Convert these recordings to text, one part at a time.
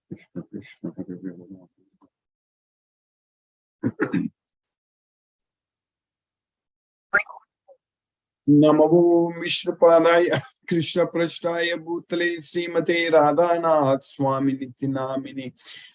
Krishna Krishna Hare Hare. Namo Vishnupadaya Krishna Prashtaya Bhutale Srimate Radhanath Swami Nityanamini.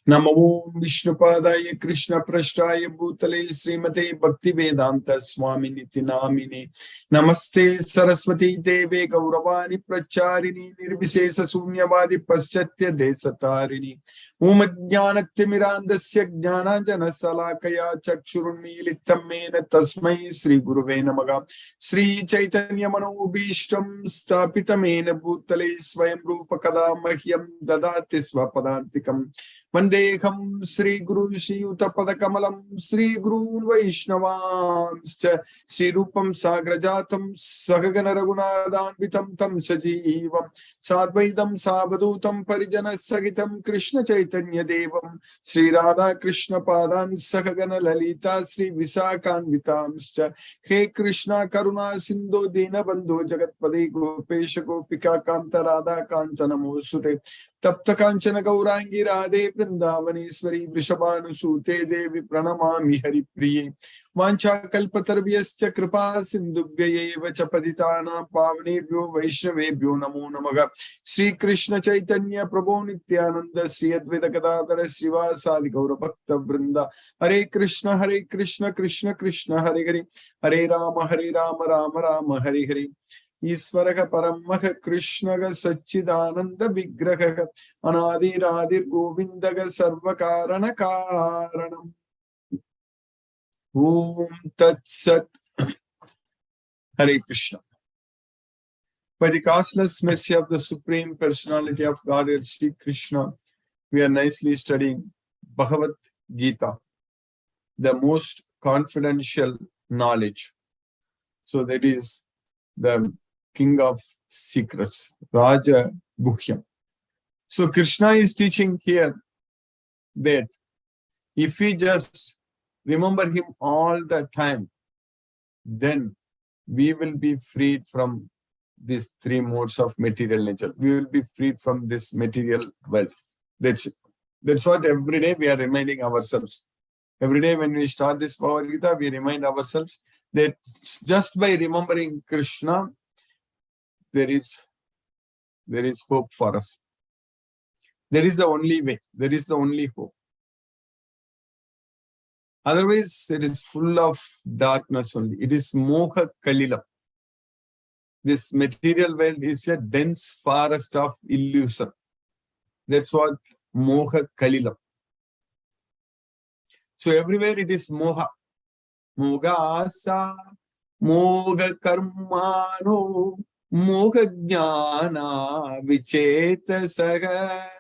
Namo Vishnupadaya Krishna Prashtaya Bhutale Srimate Bhaktivedanta Swami Nityanamini. Namaste Saraswati Deve Gauravani Pracharini Nirvisesa Sunyavadi Paschatya Desatarini. Om Jnanatimirandasya Jnananjana Salakaya Chakshurunmilitam Mena Tasmai Sri Guruve Namaha. Sri Chaitanya Manobhishtam Stapitamena Bhutale Swayam Rupa Kada Mahyam Dadati Swapadantikam Vandeham Sri Guru Shri Utapada Kamalam Sri Guru Vaishnavamscha Sri Rupam Sagrajatam Sahagana Raghunadan Vitam Tam Sajivam Sadvaidam Sabadutam Parijana Sagitam Krishna Chaitanya Devam Sri Radha Krishna Padan Sahagana Lalita Sri Visakan Vitamscha He Krishna Karuna Sindhu Dina Bandhu Jagatpade Gopesha Gopika Kanta Radha Kanchana Mosute Tapta Kanchana Gaurangi Radhe Vrindavaneshwari Vrishabhanu Sute Devi Pranamami Hari Priye Vancha Kalpatarvyascha Kripa Sindhubhya Eva Chapaditana Pavnebhyo Vaishnavebhyo Namo Namaha. Sri Krishna Chaitanya Prabhu Nityananda Sri Advaita Gadadhara Srivasadi Gaura Bhakta Vrinda. Hare Krishna Krishna Krishna Hare Hare Hare Rama Rama Rama Hare Hare. Isvaraha Paramaha Krishnaga Satchidananda Vigraha Anadi Radhir Govindaga Sarvakarana Karanam. Om Tat Sat. Hare Krishna. By the causeless mercy of the Supreme Personality of Godhead, Sri Krishna, we are nicely studying Bhagavad Gita, the most confidential knowledge. So that is the king of secrets, Raja Guhyam. So Krishna is teaching here that if we just remember him all the time, then we will be freed from these three modes of material nature. We will be freed from this material wealth. That's what every day we are reminding ourselves. Every day when we start this Bhagavad Gita, we remind ourselves that just by remembering Krishna, there is hope for us. There is the only way. There is the only hope. Otherwise, it is full of darkness only. It is Moha Kalilam. This material world is a dense forest of illusion. That's what Moha Kalilam. So everywhere it is Moha. Moga asa, Moga karmano, Moga jnana, Vicheta saga,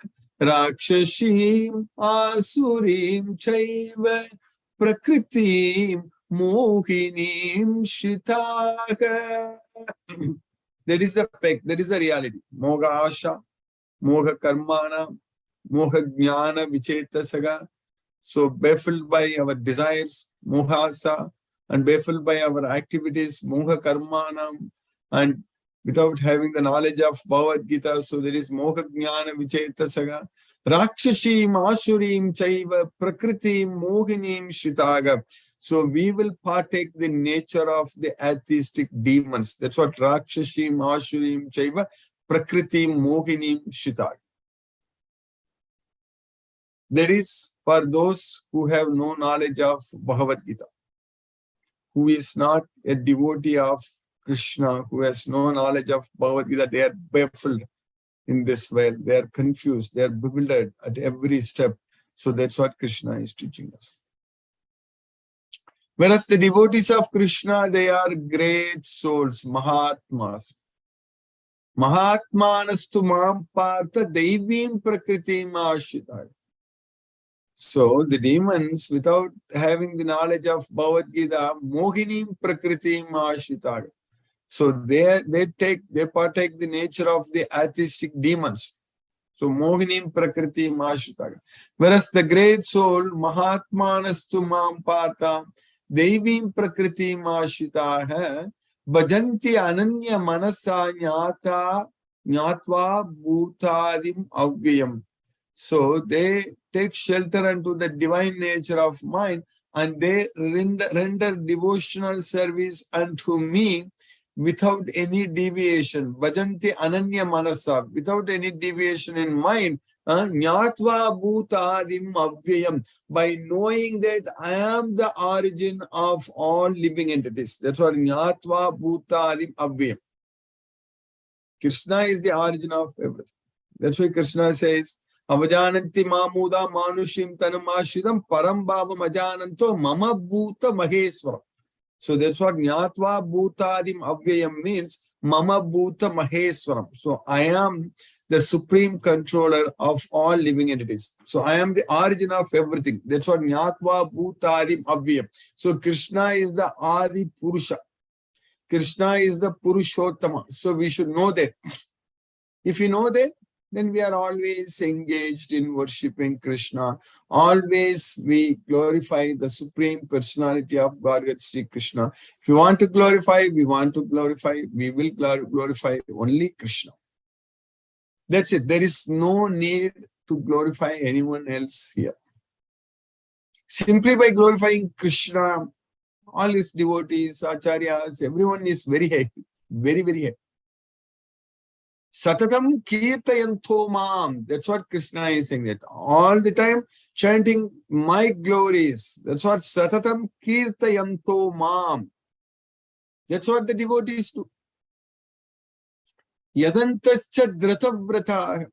Rakshashim, Asurim, Chaiva, Prakritim, Mohinim, Shitaga. That is the fact, that is the reality. Moga asha, Moga karmana, Moga jnana, Vicheta saga. So baffled by our desires, mohasa, and baffled by our activities, moha karmanam, and without having the knowledge of Bhagavad Gita, so there is moha jnana vichetasaga, rakshashim asurim chaiva prakritim mohinim shitaga. So we will partake the nature of the atheistic demons. That's what rakshashim asurim chaiva prakritim mohinim shitaga. That is for those who have no knowledge of Bhagavad Gita, who is not a devotee of Krishna, who has no knowledge of Bhagavad Gita. They are baffled in this world. They are confused. They are bewildered at every step. So that's what Krishna is teaching us. Whereas the devotees of Krishna, they are great souls, Mahatmas. Mahatmanastu mam partha deivim prakritim ashitaya. So the demons, without having the knowledge of Bhagavad Gita, mohinim prakritim ashitaya. So they partake the nature of the atheistic demons. So mohinim prakritim ashitaya. Whereas the great soul, Mahatmanastu mam partha devim prakritim ashitaya, bhajanti ananya manasa nyatva bhutadim avyayam. So they take shelter unto the divine nature of mind, and they render devotional service unto me without any deviation. Bhajanti ananya manasa, without any deviation in mind. Nyatva bhutadim avyayam, by knowing that I am the origin of all living entities. That's what Nyatva bhutadim avyayam. Krishna is the origin of everything. That's why Krishna says, Avajananti mamuda manushim tanam ashridam param bhavam ajananto mama bhuta maheswaram. So that's what Nyatva bhutadim avyayam means, mama bhuta maheswaram. So I am the supreme controller of all living entities. So I am the origin of everything. That's what Nyatva bhutadim avyayam. So Krishna is the Adi Purusha. Krishna is the Purushottama. So we should know that. If we know that, then we are always engaged in worshipping Krishna. Always we glorify the Supreme Personality of Godhead, Sri Krishna. If you want to glorify, we will glorify only Krishna. That's it. There is no need to glorify anyone else here. Simply by glorifying Krishna, all his devotees, acharyas, everyone is very happy, very, very happy. Satatam kirtayanto mam. That's what Krishna is saying, that all the time chanting my glories. That's what Satatam kirtayanto mam. That's what the devotees do. Yadantascha dhratavrata.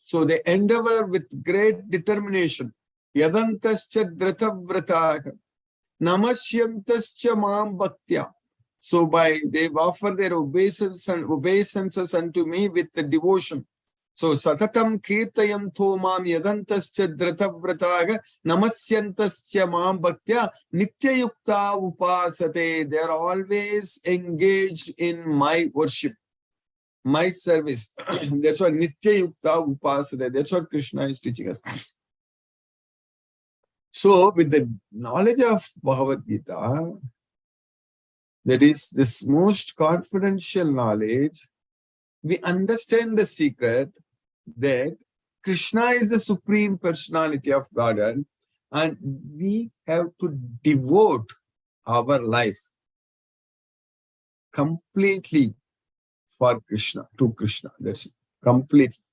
So they endeavor with great determination. Yadantascha dhratavrata. Namasyantascha mam bhaktya. So they offer their obeisances unto me with the devotion. So satatam kirtayanto mam yadantascha dhratavrataga namasyantascha mam bhaktya nityayukta upasate. They are always engaged in my worship, my service. That's what nityayukta upasate. That's what Krishna is teaching us. So with the knowledge of Bhagavad Gita, that is this most confidential knowledge, we understand the secret that Krishna is the Supreme Personality of Godhead, and we have to devote our life completely for Krishna, to Krishna. That's it. Completely.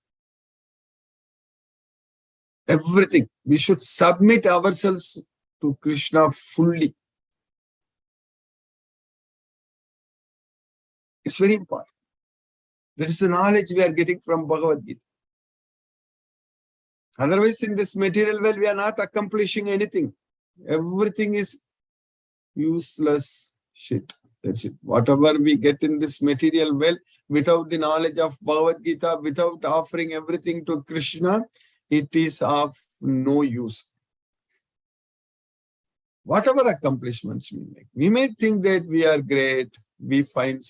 Everything. We should submit ourselves to Krishna fully. It's very important. That is the knowledge we are getting from Bhagavad Gita. Otherwise, in this material world, we are not accomplishing anything. Everything is useless shit. That's it. Whatever we get in this material world, without the knowledge of Bhagavad Gita, without offering everything to Krishna, it is of no use. Whatever accomplishments we make, we may think that we are great. We find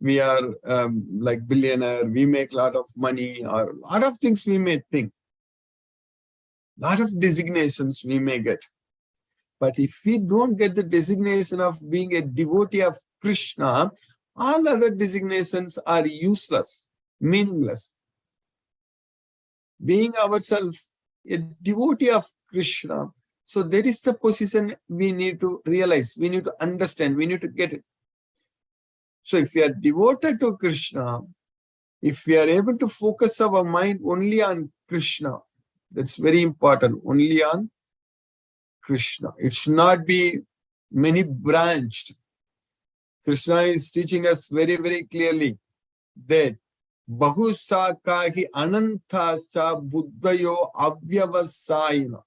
we are like billionaire, we make a lot of money, or a lot of things we may think. A lot of designations we may get. But if we don't get the designation of being a devotee of Krishna, all other designations are useless, meaningless. Being ourselves a devotee of Krishna, so that is the position we need to realize, we need to understand, we need to get it. So if we are devoted to Krishna, if we are able to focus our mind only on Krishna, that's very important, only on Krishna. It should not be many branched. Krishna is teaching us very, very clearly that Bahusakahi anantascha buddhayo avyavasayina.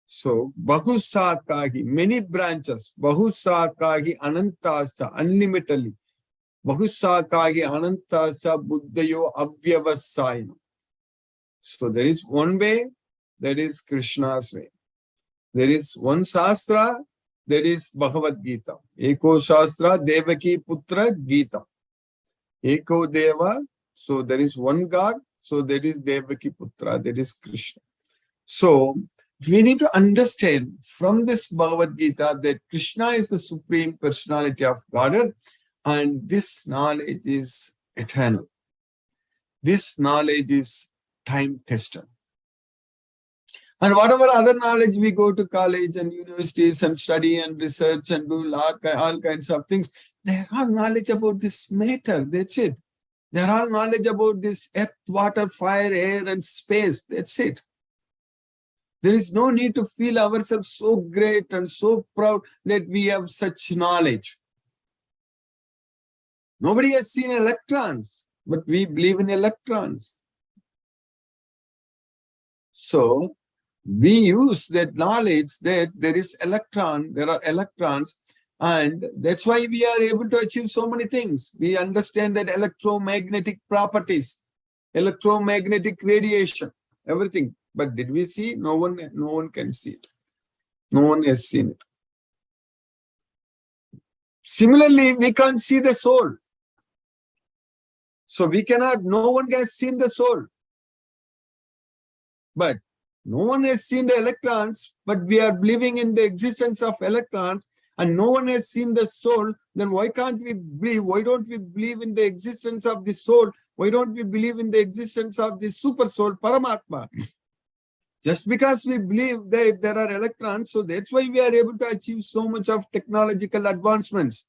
So, Bahusakahi, many branches, Bahusakahi anantascha, unlimitedly. Bahusakahi anantascha buddhayo avyavasayina. So, there is one way, that is Krishna's way. There is one Shastra, that is Bhagavad Gita. Eko Shastra, Devaki Putra Gita. Eko Deva, so there is one God, so that is Devaki Putra, that is Krishna. So, we need to understand from this Bhagavad Gita that Krishna is the Supreme Personality of Godhead, and this knowledge is eternal. This knowledge is time tested. And whatever other knowledge we go to college and universities and study and research and do all kinds of things, they are knowledge about this matter. That's it. They are all knowledge about this earth, water, fire, air, and space. That's it. There is no need to feel ourselves so great and so proud that we have such knowledge. Nobody has seen electrons, but we believe in electrons. So we use that knowledge that there are electrons, and that's why we are able to achieve so many things. We understand that electromagnetic properties, electromagnetic radiation, everything. But did we see? No one can see it. No one has seen it. Similarly, we can't see the soul. So no one has seen the soul. But no one has seen the electrons, but we are believing in the existence of electrons, and no one has seen the soul. Then why can't we believe? Why don't we believe in the existence of the soul? Why don't we believe in the existence of the super soul, Paramatma? Just because we believe that there are electrons, so that's why we are able to achieve so much of technological advancements.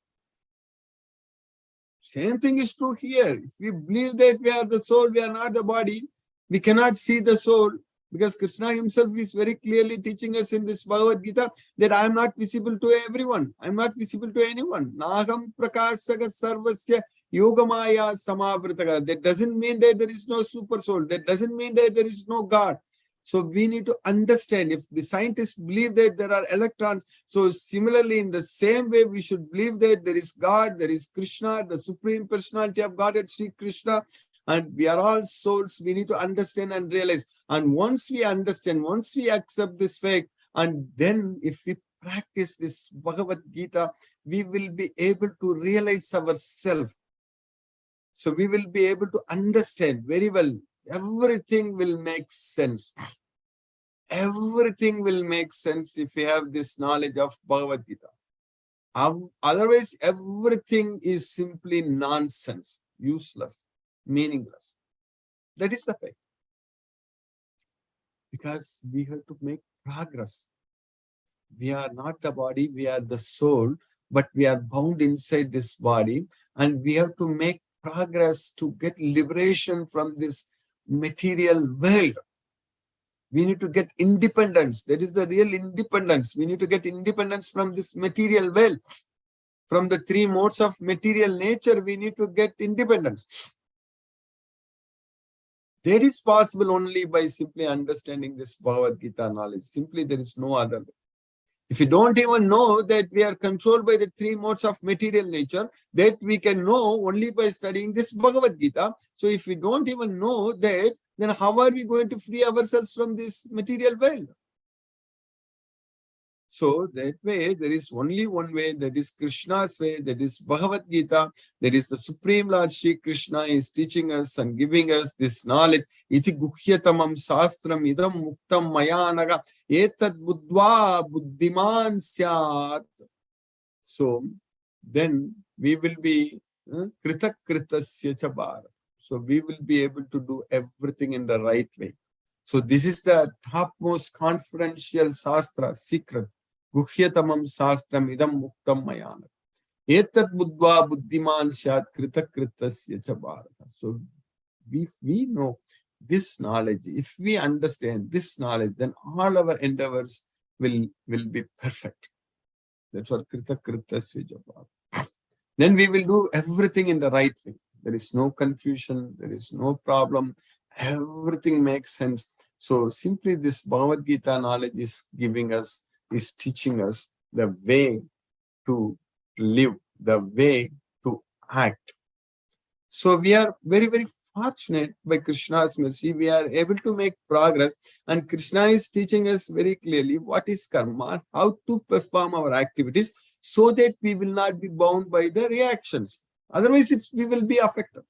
Same thing is true here. If we believe that we are the soul, we are not the body, we cannot see the soul, because Krishna himself is very clearly teaching us in this Bhagavad Gita that I am not visible to everyone. I am not visible to anyone. Naham prakasaga sarvasya yogamaya samavritaka. That doesn't mean that there is no super soul. That doesn't mean that there is no God. So we need to understand, if the scientists believe that there are electrons, so similarly in the same way we should believe that there is God, there is Krishna, the Supreme Personality of Godhead, Sri Krishna, and we are all souls. We need to understand and realize. And once we understand, once we accept this fact, and then if we practice this Bhagavad Gita, we will be able to realize ourselves. So we will be able to understand very well. Everything will make sense. Everything will make sense if we have this knowledge of Bhagavad Gita. Otherwise, everything is simply nonsense, useless, meaningless. That is the fact. Because we have to make progress. We are not the body, we are the soul, but we are bound inside this body, and we have to make progress to get liberation from this material world. We need to get independence. That is the real independence. We need to get independence from this material world. From the three modes of material nature, we need to get independence. That is possible only by simply understanding this Bhagavad Gita knowledge. Simply, there is no other way. If you don't even know that we are controlled by the three modes of material nature, that we can know only by studying this Bhagavad Gita. So if we don't even know that, then how are we going to free ourselves from this material world? So that way, there is only one way, that is Krishna's way, that is Bhagavad Gita, that is the Supreme Lord Shri Krishna is teaching us and giving us this knowledge. Iti guhyatamam shastram idam muktam mayanaga etad buddhva buddhiman syat. So then we will be krita kritasya cha bharat. So we will be able to do everything in the right way. So this is the topmost confidential shastra, secret. Guhyatamam shastram idam muktam mayana. Etat buddhva buddhiman syat krita kritasya cha bharata. So if we know this knowledge, if we understand this knowledge, then all our endeavors will be perfect. That's what krita kritasya cha bharata. Then we will do everything in the right way. There is no confusion, there is no problem. Everything makes sense. So simply this Bhagavad Gita knowledge is teaching us the way to live, the way to act. So we are very, very fortunate by Krishna's mercy. We are able to make progress, and Krishna is teaching us very clearly what is karma, how to perform our activities so that we will not be bound by the reactions. Otherwise, we will be affected.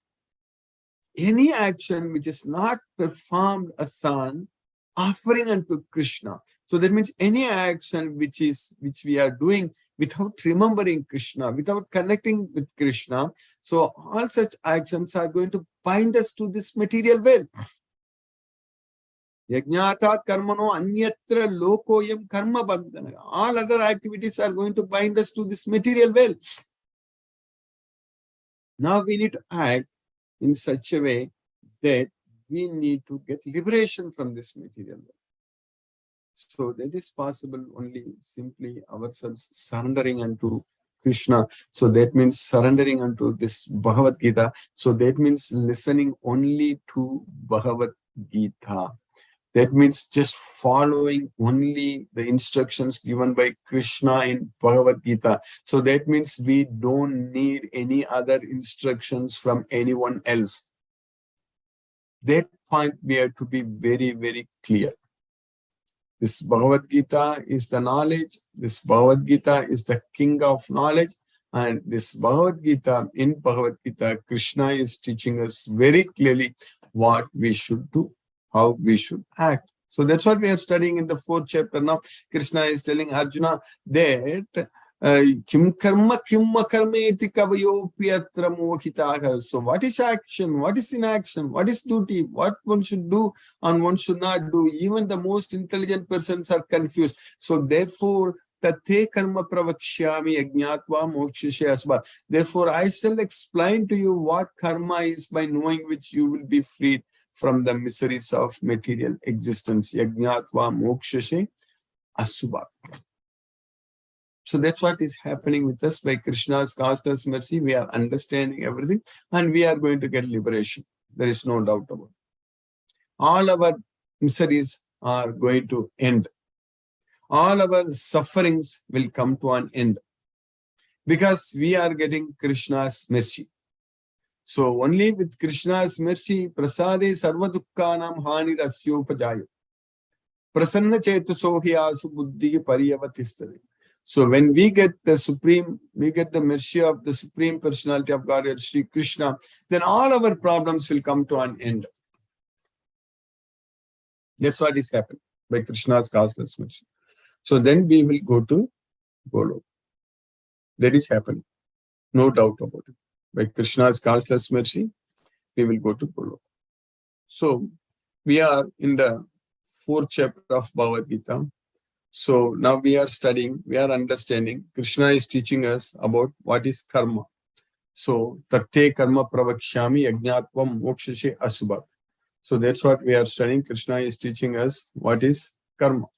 Any action which is not performed as an offering unto Krishna. So that means any action which we are doing without remembering Krishna, without connecting with Krishna. So all such actions are going to bind us to this material world. Yajnatat karmano anyatra lokoyam karma bandhana. All other activities are going to bind us to this material world. Now we need to act in such a way that we need to get liberation from this material world. So that is possible only simply ourselves surrendering unto Krishna. So that means surrendering unto this Bhagavad Gita. So that means listening only to Bhagavad Gita. That means just following only the instructions given by Krishna in Bhagavad Gita. So that means we don't need any other instructions from anyone else. That point we have to be very, very clear. This Bhagavad Gita is the knowledge. This Bhagavad Gita is the king of knowledge. And this Bhagavad Gita, in Bhagavad Gita, Krishna is teaching us very clearly what we should do, how we should act. So that's what we are studying in the 4th chapter now. Krishna is telling Arjuna that Kim karma kim akarma iti kavayopyatra mohitaha. So what is action? What is inaction? What is duty? What one should do and one should not do? Even the most intelligent persons are confused. So therefore, tate karma pravakshyami ajñātvā mokṣasya asvat. Therefore, I shall explain to you what karma is, by knowing which you will be freed from the miseries of material existence. Ajñātvā mokṣasya asvat. So that's what is happening with us. By Krishna's causeless mercy, we are understanding everything and we are going to get liberation. There is no doubt about it. All our miseries are going to end. All our sufferings will come to an end because we are getting Krishna's mercy. So only with Krishna's mercy, prasade sarva dukkhanam hanir asyopajaya. Prasanna chetuso hyasu buddhi pariyavatistade. So when we get the supreme, we get the mercy of the Supreme Personality of Godhead, Sri Krishna, then all our problems will come to an end. That's what is happening by Krishna's causeless mercy. So then we will go to Goloka. That is happening. No doubt about it. By Krishna's causeless mercy, we will go to Goloka. So we are in the 4th chapter of Bhagavad Gita. So now we are studying, we are understanding. Krishna is teaching us about what is karma. So tate karma pravakshyami ajñātvam mokṣasya asubhat. So that's what we are studying. Krishna is teaching us what is karma.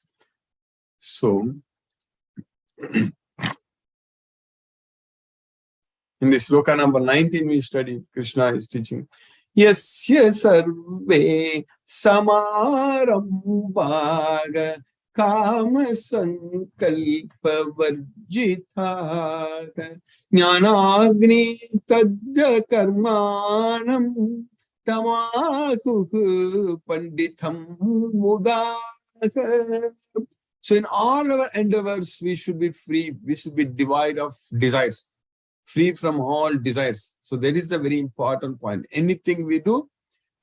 So in this sloka number 19 we studied, Krishna is teaching yasya sarve samarambhaga kama sankalpa varjitha jnanagni tadya karmanam tamakuh panditham mudaka. So in all our endeavors, we should be free. We should be devoid of desires, free from all desires. So that is the very important point. Anything we do,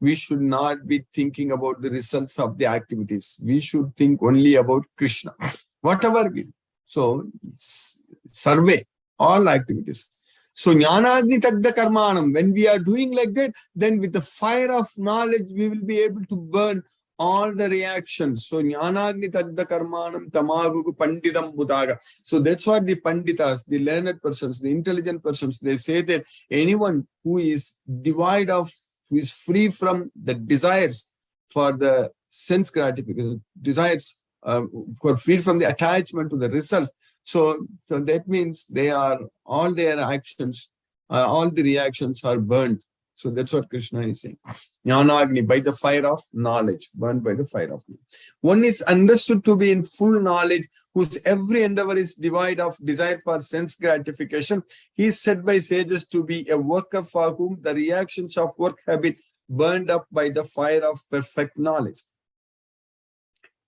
we should not be thinking about the results of the activities. We should think only about Krishna. Whatever we do. So, survey all activities. So, jnanagni tagda karmanam. When we are doing like that, then with the fire of knowledge, we will be able to burn all the reactions. So, jnanagni tagda karmanam tamagugu pandidam budaga. So, that's what the panditas, the learned persons, the intelligent persons, they say that anyone who is devoid of, who is free from the desires for the sense gratification, desires, for free from the attachment to the results. So that means they are, all their actions, all the reactions are burned. So that's what Krishna is saying. Jnanagni, by the fire of knowledge, burned by the fire of knowledge. One is understood to be in full knowledge, whose every endeavor is devoid of desire for sense gratification. He is said by sages to be a worker for whom the reactions of work have been burned up by the fire of perfect knowledge.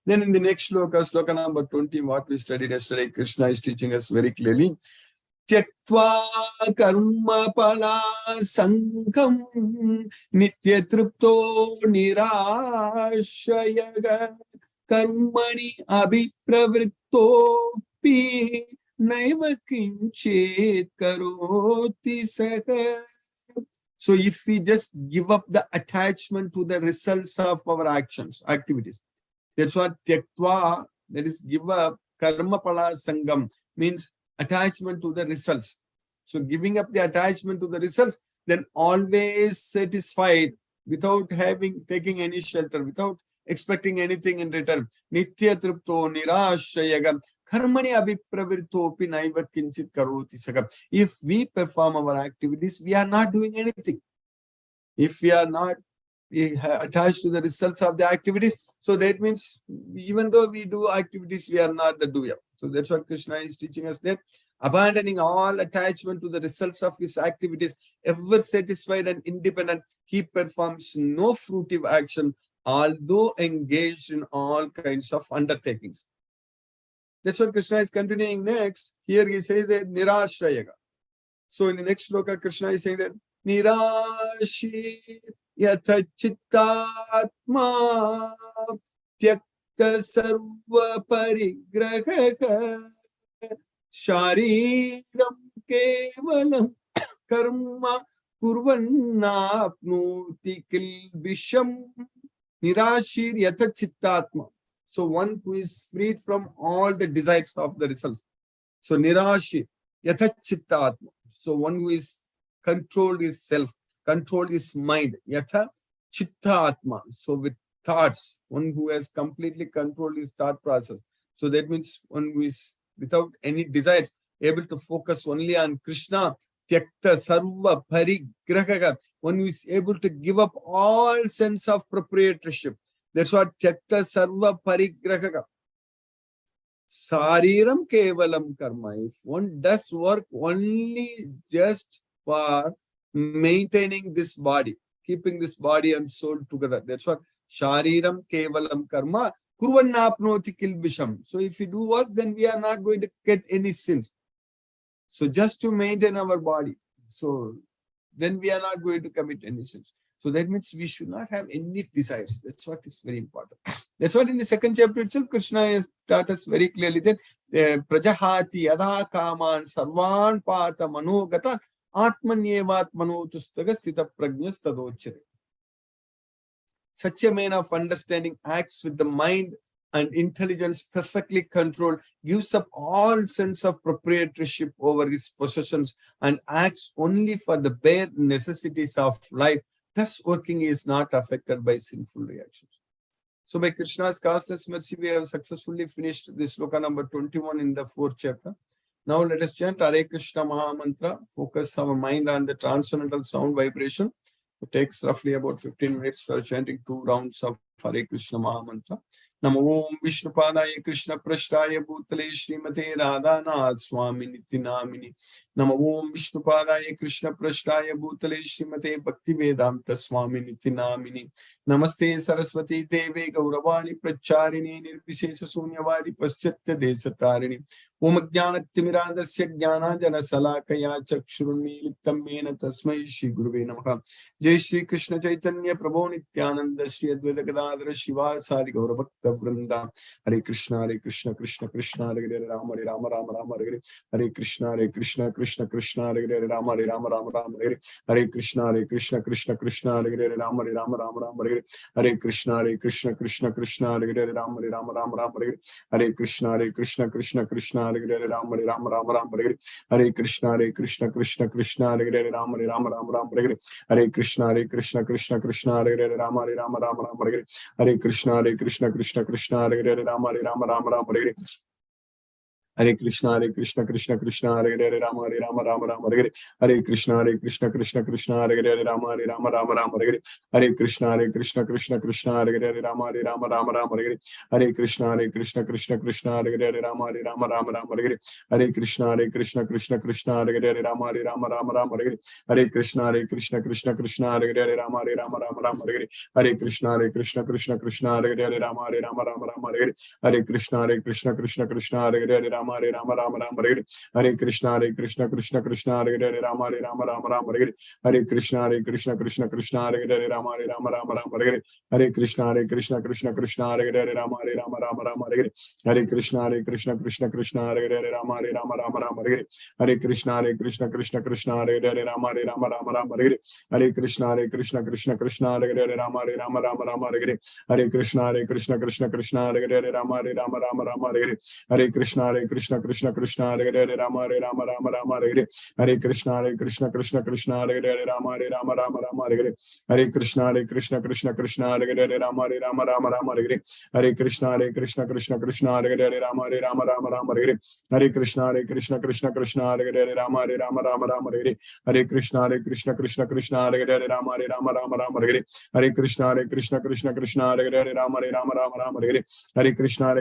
Then in the next sloka, sloka number 20, what we studied yesterday, Krishna is teaching us very clearly. Tyaktva karma pala sankam nitya tripto nirashayaga karmani abhipravrittopi naiva kinchit karoti saka. So if we just give up the attachment to the results of our activities, that's what tyaktva, that is give up, karma pala sangam, means attachment to the results. So giving up the attachment to the results, then always satisfied without taking any shelter, without expecting anything in return. Nitya tripto nirashayagam karmani abhipravirtopi naiva kinchit karoti sagam. If we perform our activities, we are not doing anything. If we are not attached to the results of the activities, so that means even though we do activities, we are not the doer. So that's what Krishna is teaching us, that abandoning all attachment to the results of his activities, ever satisfied and independent, he performs no fruitive action, although engaged in all kinds of undertakings. That's what Krishna is continuing next. Here he says that nirashrayaga. So in the next sloka, Krishna is saying that nirashi yatha chittatma tyakta sarva parigrahaka shariram kevalam karma kurvannapnoti kilbisham. Nirashir yatha chittatma. So one who is freed from all the desires of the results. So nirashir yatha chittatma. So one who is controlled his self, controlled his mind. Yatha chitta atma. So with thoughts, one who has completely controlled his thought process. So that means one who is without any desires, able to focus only on Krishna. Tyakta sarva parigrahaka. One who is able to give up all sense of proprietorship. That's what tyakta sarva parigrahaka. Sariram kevalam karma. If one does work only just for maintaining this body, keeping this body and soul together, that's what shariram kevalam karma kurvannapnoti kilbisham. So if we do work, then we are not going to get any sins. So just to maintain our body, so then we are not going to commit any sins. So that means we should not have any desires. That's what is very important. That's what in the second chapter itself, Krishna has taught us very clearly that prajahati yadha kaman sarvan pata manogata atmanyevat manotustaga sthita prajnas tadochyate. Such a man of understanding acts with the mind and intelligence perfectly controlled, gives up all sense of proprietorship over his possessions, and acts only for the bare necessities of life. Thus, working is not affected by sinful reactions. So, by Krishna's causeless mercy, we have successfully finished this sloka number 21 in the 4th chapter. Now, let us chant Hare Krishna Maha Mantra, focus our mind on the transcendental sound vibration. It takes roughly about 15 minutes for chanting 2 rounds of Hare Krishna Maha Mantra. Namo Om Vishnupadaya Krishna Prashtaya Bhutale Srimate Radhanath Swami Niti Namini. Namo Om Vishnupadaya Krishna Prashtaya Bhutale Srimate Bhakti Vedanta Swami Niti Namini. Namaste Saraswati Deve Gauravani Pracharini Nirvishesha Sunyavadi Paschatya Desatarini. Om Jnanatimirandasya Jnana Jana Salakaya Chakshurunmilitam Mena Tasmai Shri Guruve Namaha. Jai Shri Krishna Chaitanya Prabhu Nityananda Shri Advaita Gadadhara Shiva Sadi Gauravakta Vrinda. Hare Krishna Krishna Krishna Hare Hare Rama Rama Rama Rama Hare Hare Krishna Krishna Krishna Hare Hare Rama Rama Rama Rama Hare Hare Krishna Krishna Krishna Hare Hare Rama Rama Rama Rama Hare Hare Krishna Krishna Krishna Hare Hare Rama Rama Rama Rama Hare Hare Krishna Krishna Krishna Hare Hare Rama Rama Rama Rama Hare Hare Krishna Krishna Krishna Hare Hare Rama Rama Rama Rama Hare Hare Krishna Krishna Krishna Hare Hare Rama Rama Rama Rama Hare Hare Krishna Krishna Krishna Hare Hare Rama Rama Rama Rama Hare Hare Krishna Krishna Hare Hare Rama Rama Rama Hare Hare Krishna Krishna Krishna Hare Hare Rama Rama Rama Rama Hare Hare Krishna Krishna Krishna Hare Hare Rama Rama Rama Rama Hare Hare Krishna Krishna Hare Hare Rama Rama Rama Rama Hare Hare Krishna Krishna Hare Hare Rama Rama Rama Rama Hare Hare Krishna Krishna Hare Hare Rama Rama Rama Rama Hare Hare Krishna Krishna Hare Hare Rama Rama Rama Rama Hare Hare Krishna Krishna Hare Hare Rama Rama Hare Rama Rama Rama Hare Hare Krishna Krishna Krishna Hare Hare Rama Hare Rama Rama Rama Hare Hare Krishna Krishna Krishna Hare Hare Rama Hare Rama Rama Rama Hare Hare Krishna Krishna Hare Hare Rama Hare Rama Rama Rama Hare Hare Krishna Krishna Hare Hare Rama Hare Rama Rama Rama Hare Hare Krishna Krishna Hare Hare Rama Hare Rama Rama Rama Hare Hare Krishna Krishna Hare Hare Rama Hare Rama Rama Rama Hare Hare Krishna Krishna Hare Hare Rama Hare Rama Rama Rama Hare Hare Krishna Krishna Hare Hare Rama Hare Rama Rama Rama Hare Hare Krishna Krishna Hare Hare Rama Hare Rama Rama Rama Hare Hare Krishna Krishna Hare Hare Rama Hare Rama Rama Rama Hare Hare Krishna Krishna Hare Hare Rama Hare Rama Rama Rama Hare Hare Krishna Krishna Hare Hare Rama Hare Rama Rama Rama Hare Hare Krishna Krishna Hare Hare Rama Hare Rama Rama Rama Hare Hare Krishna Krishna Hare Hare Rama Hare Rama Rama Rama Hare Hare Krishna Krishna Hare Hare Rama Hare Rama Rama Rama Hare Hare Krishna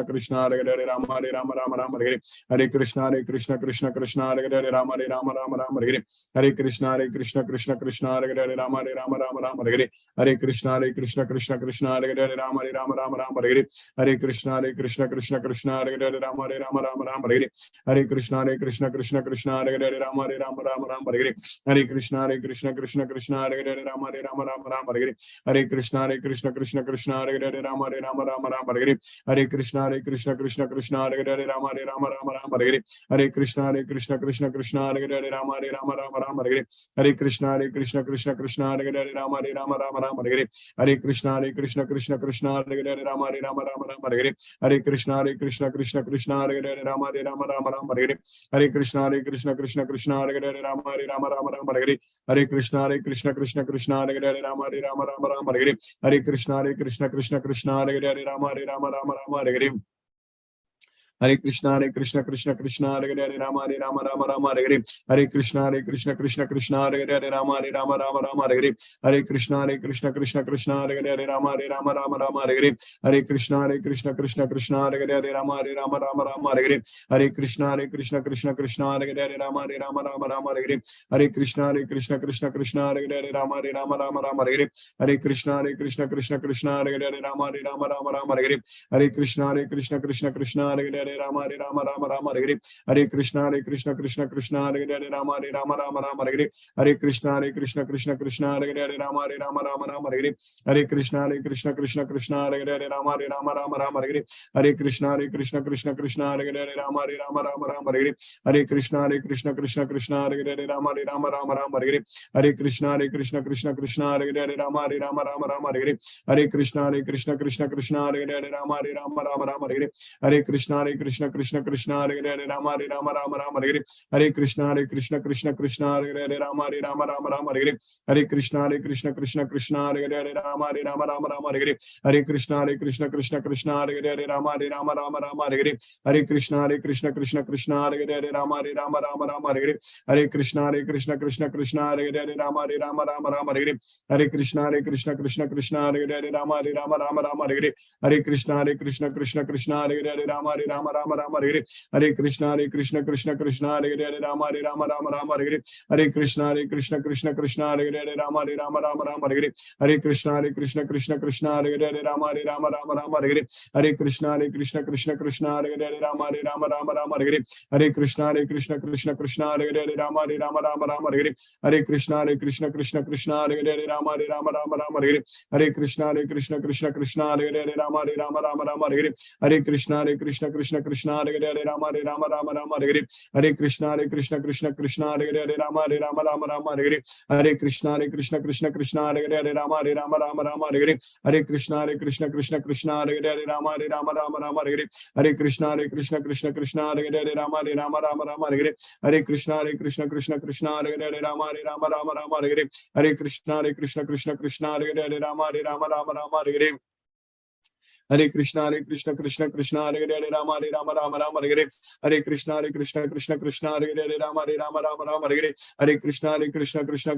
Krishna Hare Hare Rama Hare Rama Rama Rama Hare Hare Krishna Krishna Hare Hare Rama Hare Rama Rama Rama Hare Hare Krishna Krishna Hare Hare Rama Hare Rama Rama Rama Hare Hare Krishna Krishna Hare Hare Rama Hare Rama Rama Rama Hare Hare Krishna Krishna Hare Hare Rama Hare Rama Rama Rama Hare Hare Krishna Krishna Hare Hare Rama Hare Rama Rama Rama Hare Hare Krishna Krishna Hare Hare Rama Hare Rama Rama Rama Hare Hare Krishna Krishna Hare Hare Rama Hare Rama Rama Rama Hare Hare Krishna Krishna Hare Hare Rama Hare Rama Rama Rama Hare Hare Krishna Krishna Hare Hare Rama Hare Rama Rama Rama Hare Hare Krishna Krishna Hare Hare Rama Hare Rama Rama Rama Hare Hare Krishna Krishna Hare Hare Rama Hare Rama Rama Rama Hare Hare Krishna Krishna Hare Hare Rama Hare Rama Rama Rama Hare Hare Krishna Krishna Hare Hare Rama Hare Rama Rama Rama Hare Hare Krishna Krishna Hare Hare Rama Hare Rama Rama Rama Hare Hare Krishna Krishna Hare Hare Rama Hare Rama Rama Rama Hare Hare Krishna Krishna Hare Hare Rama Hare Rama Rama Rama Hare Hare Krishna Krishna Hare Hare Rama Hare Rama Rama Rama Hare Hare Krishna Krishna Hare Hare Rama Hare Rama Rama Rama Hare Hare Krishna Krishna Hare Hare Rama Hare Rama Rama Rama Hare Hare Krishna Krishna Hare Hare Rama Hare Rama Rama Rama Hare Hare Krishna Krishna Hare Hare Rama Hare Rama Rama Rama Hare Hare Krishna Krishna Hare Hare Rama Hare Rama Rama Rama Hare Hare Krishna Krishna Hare Hare Rama Hare Rama Rama Rama Hare Hare Krishna Krishna Hare Hare Rama Hare Rama Rama Rama Hare Hare Krishna Krishna Hare Hare Rama Hare Rama Rama Rama Hare Hare Krishna Krishna Hare Hare Rama Hare Rama Rama Rama Hare Hare Krishna Krishna Hare Hare Rama Hare Rama Rama Rama Hare Hare Krishna Krishna Hare Hare Rama Hare Rama Rama Rama Hare Hare Krishna Krishna Hare Hare Rama Hare Rama Rama Rama Hare Hare Krishna Krishna Hare Hare Rama Hare Rama Rama Rama Hare Hare Krishna Krishna Hare Hare Rama Hare Rama Rama Rama Hare Hare Krishna Krishna Hare Hare Rama Hare Rama Rama Rama Hare Hare Krishna Krishna Hare Hare Rama Hare Rama Rama Rama Hare Hare Krishna Krishna Hare Hare Rama Hare Rama Rama Rama Hare Hare Krishna Krishna Hare Hare Rama Hare Rama Rama Rama Hare Hare Krishna Krishna Hare Hare Rama Hare Rama Rama Rama Hare Hare Krishna Krishna Hare Hare Rama Hare Rama Rama Rama Hare Hare Krishna Krishna Hare Hare Rama Hare Rama Rama Rama Hare Hare Krishna Krishna Hare Hare Rama Hare Rama Rama Rama Hare Hare Krishna Krishna Hare Hare Rama Hare Rama Rama Rama Hare Hare Krishna Krishna Hare Hare Rama Hare Rama Rama Rama Hare Hare Krishna Krishna Hare Hare Rama Hare Rama Rama Rama Hare Hare Krishna Krishna Hare Hare Rama Hare Rama Rama Rama Hare Hare Krishna Krishna Hare Hare Rama Hare Rama Rama Rama Hare Hare Krishna Krishna Hare Hare Rama Hare Rama Rama Rama Hare Hare Krishna Krishna Hare Hare Rama Hare Rama Rama Rama Hare Hare Krishna Krishna Hare Hare Rama Hare Rama Rama Rama Hare Hare Krishna Krishna Hare Hare Rama Hare Rama Rama Rama Hare Hare Krishna Krishna Hare Hare Rama Hare Rama Rama Rama Hare Hare Krishna Krishna Hare Hare Rama Hare Rama Rama Rama Hare Hare Krishna Krishna Hare Hare Rama Hare Rama Rama Rama Hare Hare Krishna Krishna Hare Hare Rama Hare Rama Rama Rama Hare Hare Krishna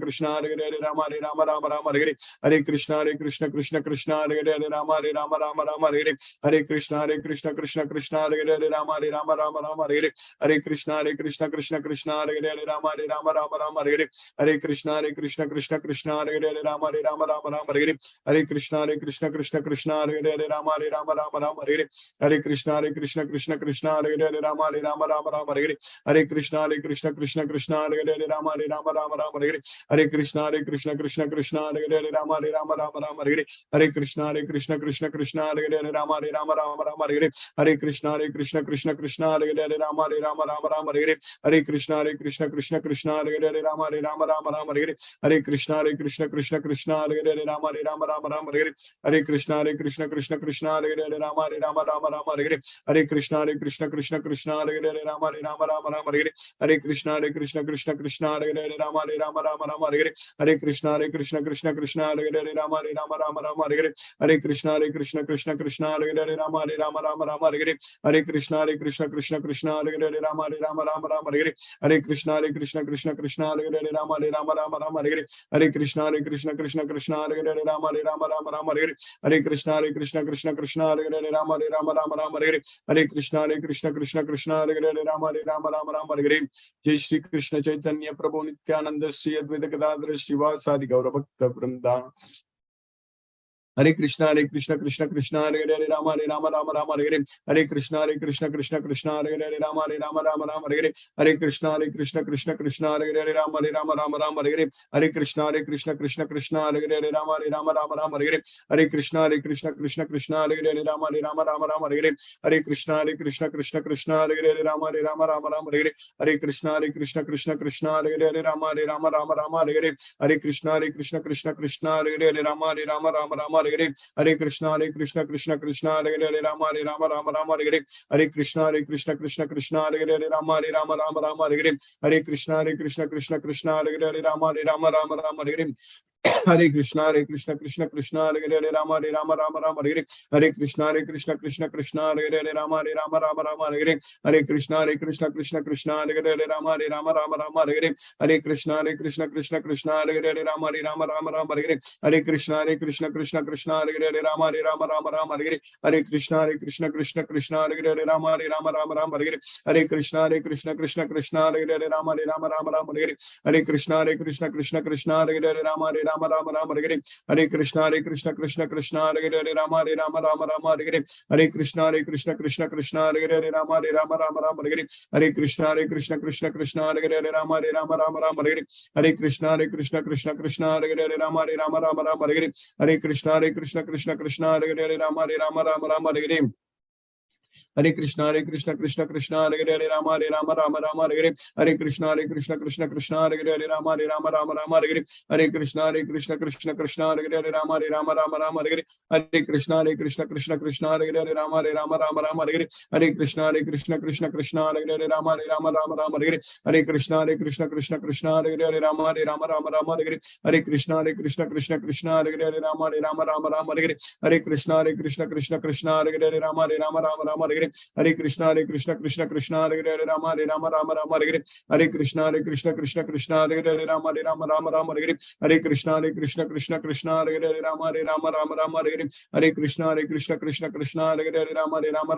Krishna Hare Hare Rama Hare Rama Rama Rama Hare Hare Krishna Krishna Hare Hare Rama Hare Rama Rama Rama Hare Hare Krishna Krishna Hare Hare Rama Hare Rama Rama Rama Hare Hare Krishna Krishna Hare Hare Rama Hare Rama Rama Rama Hare Hare Krishna Krishna Hare Hare Rama Hare Rama Rama Rama Hare Hare Krishna Krishna Hare Hare Rama Hare Rama Rama Rama Hare Hare Krishna Krishna Hare Hare Rama Hare Rama Rama Rama Hare Hare, Hare Krishna Krishna Krishna Hare Hare, Rama Rama Rama Hare Hare, Hare Krishna Krishna Krishna Hare Hare, Rama Rama Rama Hare Hare, Hare Krishna Krishna Krishna Hare Hare, Rama Rama Hare Hare, Hare Krishna Krishna Krishna Hare Hare, Rama Rama Hare Hare, Hare Krishna Krishna Krishna Hare Hare, Rama Rama Hare Hare, Hare Krishna Krishna Krishna Hare Hare, Rama Rama Hare Hare, Hare Krishna Krishna Krishna Hare Hare, Rama Rama Hare Hare, Hare Krishna Krishna Krishna Hare Hare, Rama Rama Hare Hare, Hare Krishna Krishna Krishna Hare Hare, Rama Rama Hare Hare, Hare Krishna Krishna Krishna Hare Hare, Rama Rama Hare Hare, Hare Krishna Krishna Krishna Hare Hare, Rama Rama Hare Hare, Hare Krishna Krishna Krishna Hare Hare, Rama Rama Hare Hare, Hare Krishna Krishna Krishna Hare Hare, Rama Rama Hare Hare, Hare Krishna Krishna Krishna Hare Hare, Rama Rama Hare Hare, Hare Krishna Krishna Krishna Hare Hare, Rama Rama Hare Hare, Hare Krishna Krishna Krishna Hare Hare, Rama Rama Hare Hare, Hare Krishna Krishna Krishna Hare Hare, Rama Rama Hare Hare. Jai Shri Krishna Chaitanya Prabhu Nityananda Shri Advaita Gadadhara Srivasadi Gaura Bhakta Vrinda. Hare Krishna Krishna Krishna Hare Hare, Rama Rama Hare Hare, Hare Krishna Krishna Krishna Hare Hare, Rama Rama Hare Hare, Hare Krishna Krishna Krishna Hare Hare, Rama Rama Hare Hare, Hare Krishna Krishna Krishna Hare Hare, Rama Rama Hare Hare, Hare Krishna Krishna Krishna Hare Hare, Rama Rama Hare Hare, Hare Krishna Krishna Krishna Hare Hare, Rama Rama Hare Hare, Hare Krishna Krishna Krishna Hare Hare, Rama Rama Hare Hare, Hare Krishna Krishna Krishna Hare Hare, Rama Rama Hare Hare, Hare Krishna Krishna Hare Hare, Rama Rama Hare Hare, Hare Krishna Krishna Krishna Hare Hare, Rama Rama Hare Hare, Hare Krishna Krishna Krishna Hare Hare, Rama Rama Hare Hare, Hare Krishna Krishna Hare Hare, Rama Rama Hare Hare, Hare Krishna Krishna Krishna Hare Hare, Rama Rama Hare Hare, Hare Krishna Krishna Krishna Hare Hare, Rama Rama Hare Hare, Hare Krishna Krishna Krishna Hare Hare, Rama Rama Hare Hare, Hare Krishna Krishna Krishna Hare Hare, Rama Rama Hare Hare, Hare Krishna Krishna Krishna Hare Hare, Rama Rama Hare Hare, Hare Krishna Krishna Krishna Hare Hare, Rama Rama Hare Hare, Hare Krishna Krishna Krishna Hare Hare, Rama Rama Hare Hare, Hare Krishna Krishna Krishna Hare Hare, Rama Rama Hare Hare, Hare Krishna Krishna Krishna Hare Hare, Rama Rama Hare Hare, Hare Krishna Krishna Krishna Hare Hare, Rama Rama Hare Hare, Hare Krishna Krishna Krishna Hare Hare, Rama Rama Hare Hare, Hare Krishna Krishna Krishna Hare Hare, Rama Rama Hare Hare, Hare Krishna Krishna Hare Hare, Rama Rama Hare Hare, Hare Krishna Krishna Krishna Hare Hare, Rama Rama Hare Hare, Hare Krishna Krishna Krishna Hare Hare, Rama Rama Hare Hare, Hare Krishna Krishna Krishna Hare Hare, Rama Rama Hare Hare, Hare Krishna Krishna Krishna Hare Hare, Rama Rama Hare Hare, Hare Krishna Krishna Krishna Hare Hare, Rama Rama Hare Hare, Hare Krishna Krishna Krishna Hare Hare, Rama Rama Hare Hare, Hare Krishna Krishna Krishna Hare Hare, Rama Rama Hare Hare, Hare Krishna Krishna Krishna Hare Hare, Rama Rama Hare Hare, Hare Krishna Krishna Krishna Hare Hare, Rama Rama Hare Hare, Hare Krishna Krishna Krishna Hare Hare, Rama Rama Hare Hare, Hare Krishna Krishna Krishna Hare Hare, Rama Rama Hare Hare, Hare Krishna Krishna Krishna Hare Hare, Rama Rama Hare Hare, Hare Krishna Krishna Hare Hare, Rama Rama Hare Hare, Hare Krishna Krishna Krishna Hare Hare, Rama Rama Hare Hare, Hare Krishna Krishna Krishna Hare Hare, Rama Rama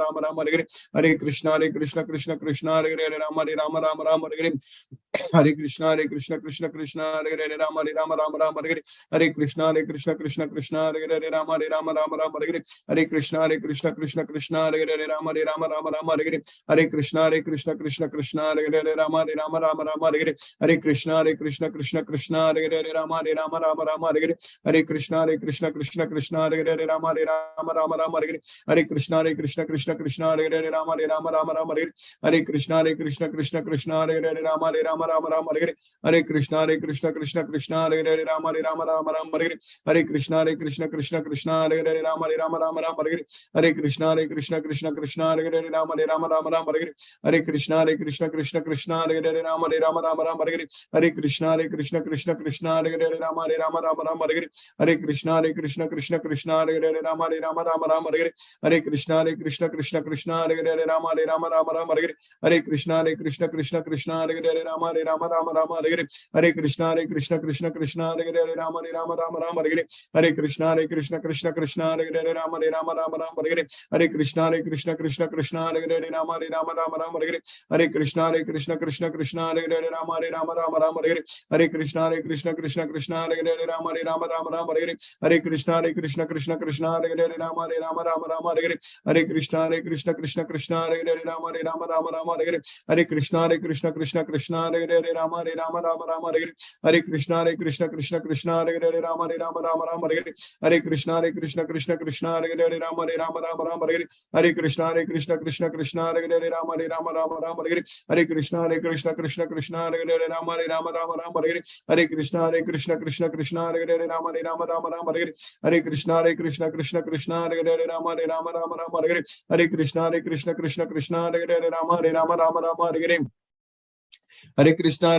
Hare Hare, Hare Krishna Krishna Krishna Hare Hare, Rama Rama Hare Hare, Hare Krishna Krishna Krishna Hare Hare, Rama Rama Hare Hare, Hare Krishna Krishna Krishna Hare Hare, Rama Rama Hare Hare, Hare Krishna Krishna Krishna Hare Hare, Rama Rama Hare Hare, Hare Krishna Krishna Krishna Hare Hare, Rama Rama Hare Hare, Hare Krishna Krishna Krishna Hare Hare, Rama Rama Hare Hare, Hare Krishna Krishna Krishna Hare Hare, Rama Rama Hare Hare, Hare Krishna Krishna Krishna Hare Hare, Rama Rama Hare Hare, Hare Krishna Krishna Krishna Hare Hare, Rama Rama Hare Hare, Hare Krishna Krishna Krishna Hare Hare, Rama Rama Hare Hare, Hare Krishna Krishna Krishna Hare Hare, Rama Rama Hare Hare, Hare Krishna Krishna Krishna Hare Hare, Rama Rama Hare Hare, Hare Krishna Krishna Krishna Hare Hare, Rama Hare Rama Rama Rama Hare Hare, Hare Krishna Krishna Krishna Hare Hare, Hare Rama Rama Rama Hare Hare, Hare Krishna Krishna Krishna Hare Hare, Hare Rama Rama Hare Hare, Hare Krishna Krishna Krishna Hare Hare, Hare Rama Rama Hare Hare, Hare Krishna Krishna Krishna Hare Hare, Hare Rama Rama Hare Hare, Hare Krishna Krishna Krishna Hare Hare, Hare Rama Rama Hare Hare, Hare Krishna Krishna Krishna Hare Hare, Hare Rama Rama Hare Hare, Hare Krishna Krishna Krishna Hare Hare, Hare Rama Rama Hare Hare, Hare Krishna Krishna Krishna Hare Hare, Hare Rama Rama Hare Hare, Hare Krishna Krishna Krishna Hare Hare, Hare Rama Rama Hare Hare, Hare Krishna Krishna Krishna Hare Hare, Hare Rama Rama Hare Hare, Hare Krishna Krishna Krishna Hare Hare, Hare Rama Rama Hare Hare, Hare Krishna Krishna Krishna Hare Hare, Hare Rama Rama Hare Hare, Hare Krishna Krishna Krishna Hare Hare, Hare Rama Rama Hare Hare, Hare Krishna Krishna Krishna Hare Hare, Hare Rama Rama Hare Hare, Hare Krishna Krishna Krishna Hare Hare, Hare Rama Rama Hare Hare, Hare Krishna Krishna Hare Hare, Hare Rama Rama Hare Hare, Hare Krishna Krishna Krishna Hare Hare, Hare Rama Rama Hare Hare, Hare Krishna Krishna Krishna Hare Hare, Hare Rama Rama Hare Hare, Hare Krishna Krishna Krishna Hare Hare, Hare Rama Rama Hare Hare, Hare Krishna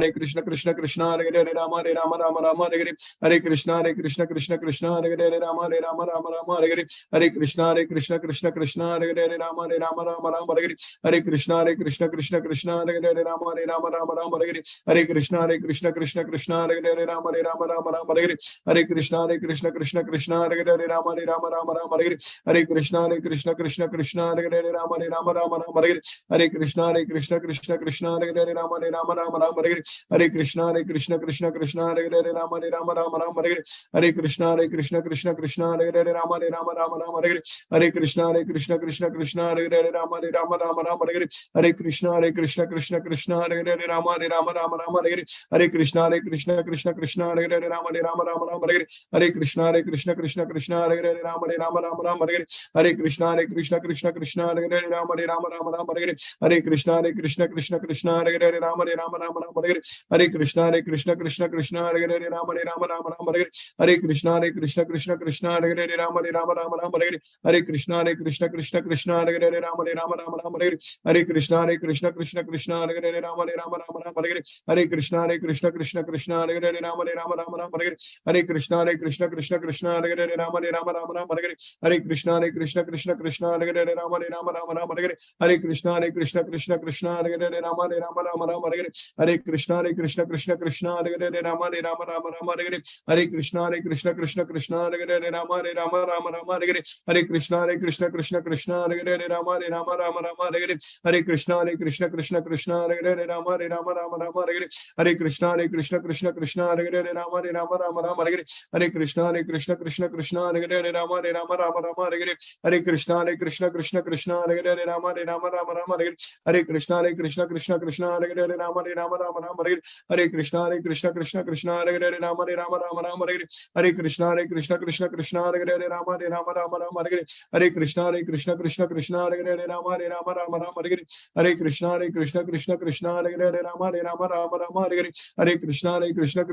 Krishna Krishna Hare Hare, Hare Rama Rama Hare Hare, Hare Krishna Krishna Krishna Hare Hare, Hare Rama Rama Hare Hare, Hare Krishna Krishna Krishna Hare Hare, Hare Rama Rama Hare Hare, Hare Krishna Krishna Krishna Hare Hare, Hare Rama Rama Hare Hare, Hare Krishna Krishna Hare Hare, Hare Rama Rama Hare Hare, Hare Krishna Krishna Krishna Hare Hare, Hare Rama Rama Hare Hare, Hare Krishna Krishna Krishna Hare Hare, Hare Rama Rama Hare Hare, Hare Krishna Krishna Krishna Hare Hare, Hare Rama Rama Hare Hare, Hare Krishna Krishna Krishna Hare Hare, Hare Rama Rama Hare Hare, Hare Krishna Krishna Krishna Hare Hare, Hare Rama Rama Hare Hare, Hare Krishna Krishna Krishna Hare Hare, Hare Rama Rama Hare Hare, Hare Krishna Krishna Krishna Hare Hare, Hare Rama Rama Hare Hare, Hare Krishna Krishna Krishna Hare Hare, Hare Rama Rama Hare Hare, Hare Krishna Krishna Krishna Hare Hare, Hare Rama Rama Hare Hare, Hare Krishna Krishna Krishna Hare Hare, Hare Rama Rama Hare Hare, Hare Krishna Krishna Krishna Hare Hare, Hare Rama Rama Hare Hare, Hare Krishna Krishna Krishna Hare Hare, Hare Rama Rama Hare Hare, Hare Krishna Krishna Krishna Hare Hare, Hare Rama Rama Hare Hare, Hare Krishna Krishna Krishna Hare Hare, Hare Rama Rama Hare Hare, Hare Krishna Krishna Krishna Hare Hare, Hare Rama Rama Hare Hare, Hare Krishna Krishna Krishna Hare Hare, Hare Rama Rama Hare Hare, Hare Krishna Krishna Krishna Hare Hare, Hare Rama Rama Hare Hare, Hare Krishna Krishna Krishna Hare Hare, Hare Rama Rama Hare Hare, Hare Krishna Krishna Krishna Hare Hare, Hare Rama Rama Hare Hare, Hare Krishna Krishna Krishna Hare Hare, Hare Rama Rama Hare Hare, Hare Krishna Krishna Krishna Hare Hare, Hare Rama Rama Hare Hare, Hare Krishna Krishna Krishna Hare Hare, Hare Rama Rama Hare Hare, Hare Krishna Krishna Krishna Hare Hare, Hare Rama Rama Hare Hare, Hare Krishna Krishna Krishna Hare Hare, Hare Rama Rama Hare Hare, Hare Krishna Krishna Krishna Hare Hare, Hare Rama Rama Hare Hare, Hare Krishna Krishna Krishna Hare Hare, Hare Rama Rama Hare Hare, Hare Krishna Krishna Krishna Hare Hare, Hare Rama Rama Hare Hare, Hare Krishna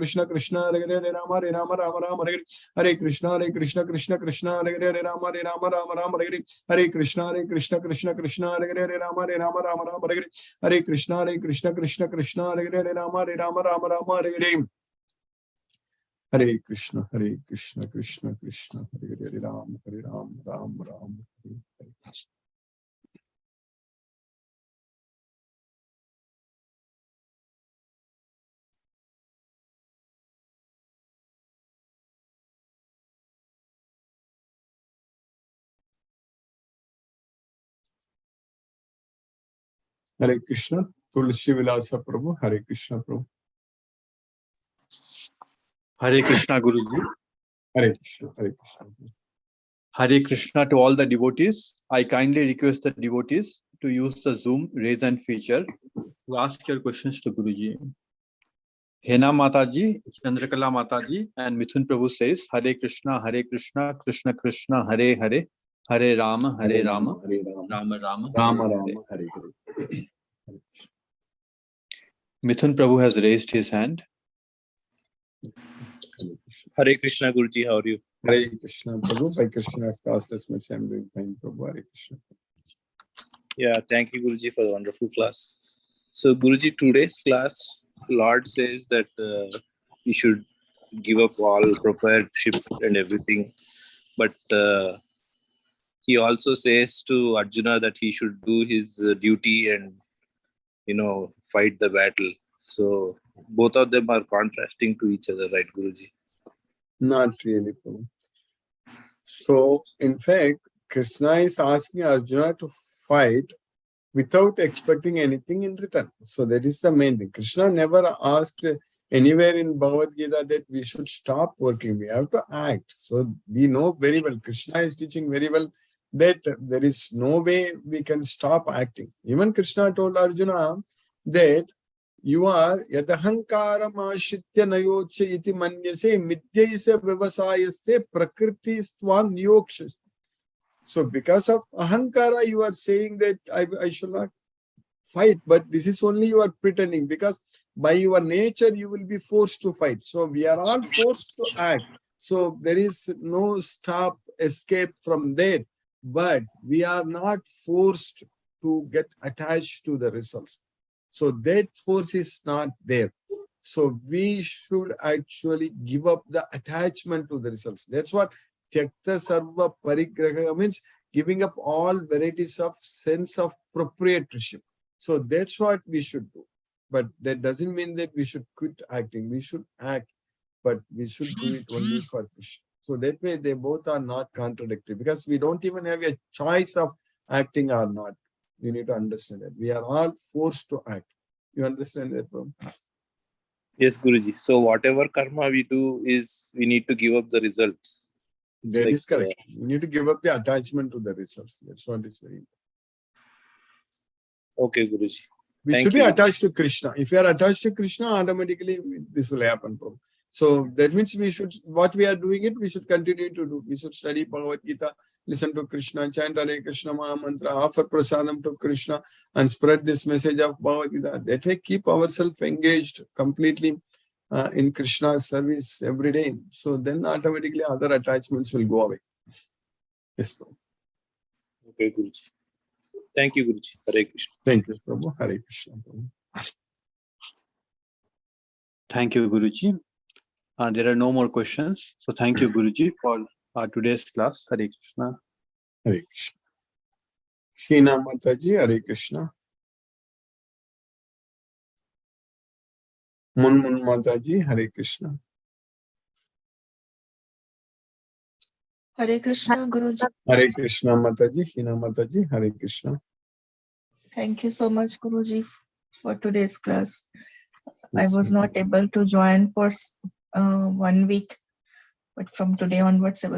Krishna Krishna Hare Hare, Hare Rama Rama Hare Hare, Hare Krishna Krishna Krishna Hare Hare, Hare Rama Rama Hare Hare, Hare Krishna Krishna Krishna Hare Hare, Hare Rama Rama Hare Hare, Hare Krishna Krishna Krishna Hare Hare, Hare Rama Rama Hare Hare, Hare Krishna Krishna Krishna Hare Hare, Hare Ram Ram Ram Hare Hare. Hare Krishna, Tulsi Vilasa Prabhu, Hare Krishna Prabhu. Hare Krishna Guruji. Hare Krishna, Hare Krishna. Hare Krishna to all the devotees. I kindly request the devotees to use the Zoom raise hand feature to ask your questions to Guruji. Hena Mataji, Chandrakala Mataji, and Mithun Prabhu says, Hare Krishna, Krishna Krishna, Hare Hare, Hare Rama, Rama, Rama Rama, Hare Hare. Mithun Prabhu has raised his hand. Hare Krishna Guruji, how are you? Hare Krishna Prabhu, by Krishna's classless mercy, I'm doing fine, Prabhu. Hare Krishna. Yeah, thank you Guruji for the wonderful class. So Guruji, today's class, Lord says that you should give up all proprietorship and everything. But he also says to Arjuna that he should do his duty and, fight the battle. So both of them are contrasting to each other, right, Guruji? Not really, Prabhu. So, in fact, Krishna is asking Arjuna to fight without expecting anything in return. So that is the main thing. Krishna never asked anywhere in Bhagavad Gita that we should stop working. We have to act. So we know very well, Krishna is teaching very well that there is no way we can stop acting. Even Krishna told Arjuna that you are yadahankaram ashitya nayoche iti manyase midyaisa vivasayaste prakriti stvam niyokshas. So because of ahankara, you are saying that I shall not fight, but this is only you are pretending, because by your nature you will be forced to fight. So we are all forced to act. So there is no stop, escape from that, but we are not forced to get attached to the results. So that force is not there. So we should actually give up the attachment to the results. That's what Tyakta Sarva Parigraha means, giving up all varieties of sense of proprietorship. So that's what we should do. But that doesn't mean that we should quit acting. We should act, but we should do it only for Krishna. So that way they both are not contradictory, because we don't even have a choice of acting or not. You need to understand that. We are all forced to act. You understand that, Prabhu? Yes, Guruji. So whatever karma we do is we need to give up the results. That is correct. You need to give up the attachment to the results. That's what is very important. Okay, Guruji. We Thank should be you. attached to Krishna. If you are attached to Krishna, automatically this will happen, Prabhu. So that means we should, what we are doing it, we should continue to do. We should study Bhagavad Gita, listen to Krishna, chant Hare Krishna Maha Mantra, offer prasadam to Krishna, and spread this message of Bhagavad Gita. That way, keep ourselves engaged completely in Krishna's service every day. So then automatically other attachments will go away. Yes, Prabhu. Okay, Guruji. Thank you, Guruji. Hare Krishna. Thank you, Prabhu. Hare Krishna, Prabhu. Thank you, Guruji. There are no more questions. So thank you, Guruji, for today's class. Hare Krishna. Hare Krishna. Hina Mataji, Hare Krishna. Munmun Mataji, Hare Krishna. Hare Krishna, Guruji. Hare Krishna Mataji, Hina Mataji, Hare Krishna. Thank you so much, Guruji, for today's class. I was not able to join for 1 week, but from today onwards, I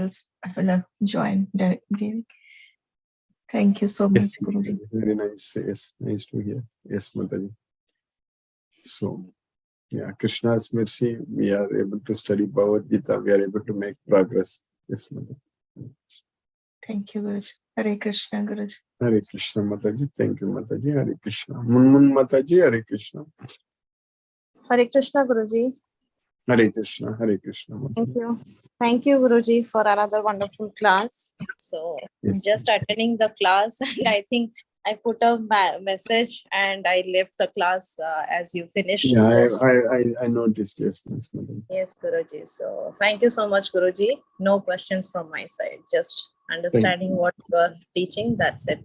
will join the week. Thank you so much, Yes, Guruji. very nice. Yes, nice to hear. Yes, Mataji. So, yeah, Krishna's mercy, we are able to study Bhagavad Gita. We are able to make progress. Yes, Mataji. Thank you, Guruji. Hare Krishna, Guruji. Hare Krishna Mataji. Thank you, Mataji. Hare Krishna. Munmun Mataji, Hare Krishna. Hare Krishna, Guruji. Hare Krishna, Hare Krishna. Mataji. Thank you. Thank you, Guruji, for another wonderful class. So, Yes. just attending the class, and I think I put a message and I left the class as you finished. Yeah, I noticed. Yes, Miss Mataji. Yes, Guruji. So, thank you so much, Guruji. No questions from my side. Just understanding what you are teaching. That's it.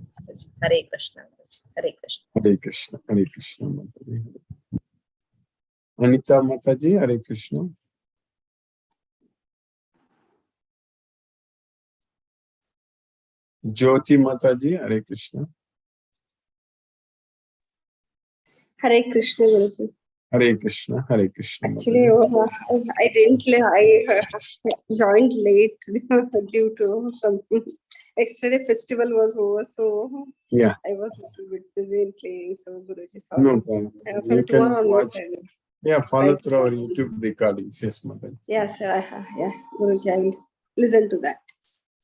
Hare Krishna, Guruji. Hare Krishna. Hare Krishna, Hare Krishna Mataji. Anita Mataji, Hare Krishna. Jyoti Mataji, Hare Krishna. Hare Krishna, Guruji. Hare Krishna, Hare Krishna. Actually, Mataji. I didn't. I joined late due to something. Yesterday festival was over, so Yeah. I was a little bit busy in playing. So, Guruji, sorry. No problem. From You tomorrow can onwards, watch. I will. Yeah, follow Right. through our YouTube recordings. Yes, Mataji. Yes, yeah, Guruji, I will listen to that.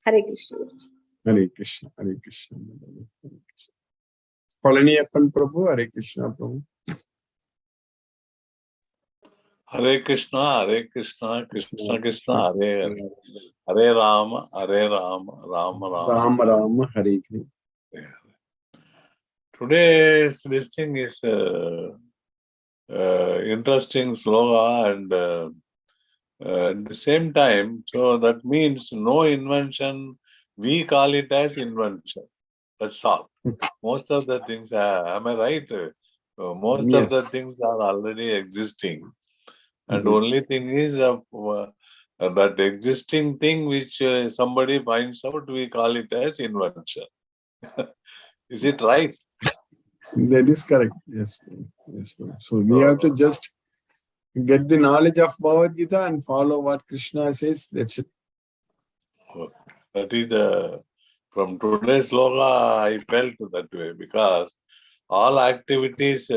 Hare Krishna, Guruji. Hare Krishna, Hare Krishna. Mataji. Hare Krishna. Palaniappan Prabhu, Hare Krishna Prabhu. Hare Krishna, Krishna Krishna, Hare Hare. Hare Rama, Rama Rama Rama, Hare Hare. Today's this thing is interesting sloga, and at the same time, so that means no invention. We call it as invention. That's all. Most of the things, am I right? So most of the Yes. things are already existing. And Yes. only thing is that existing thing which somebody finds out, we call it as invention. Is it right? That is correct. Yes. Yes. So we have to just get the knowledge of Bhagavad Gita and follow what Krishna says. That's it. That is from today's sloga, I felt that way, because all activities,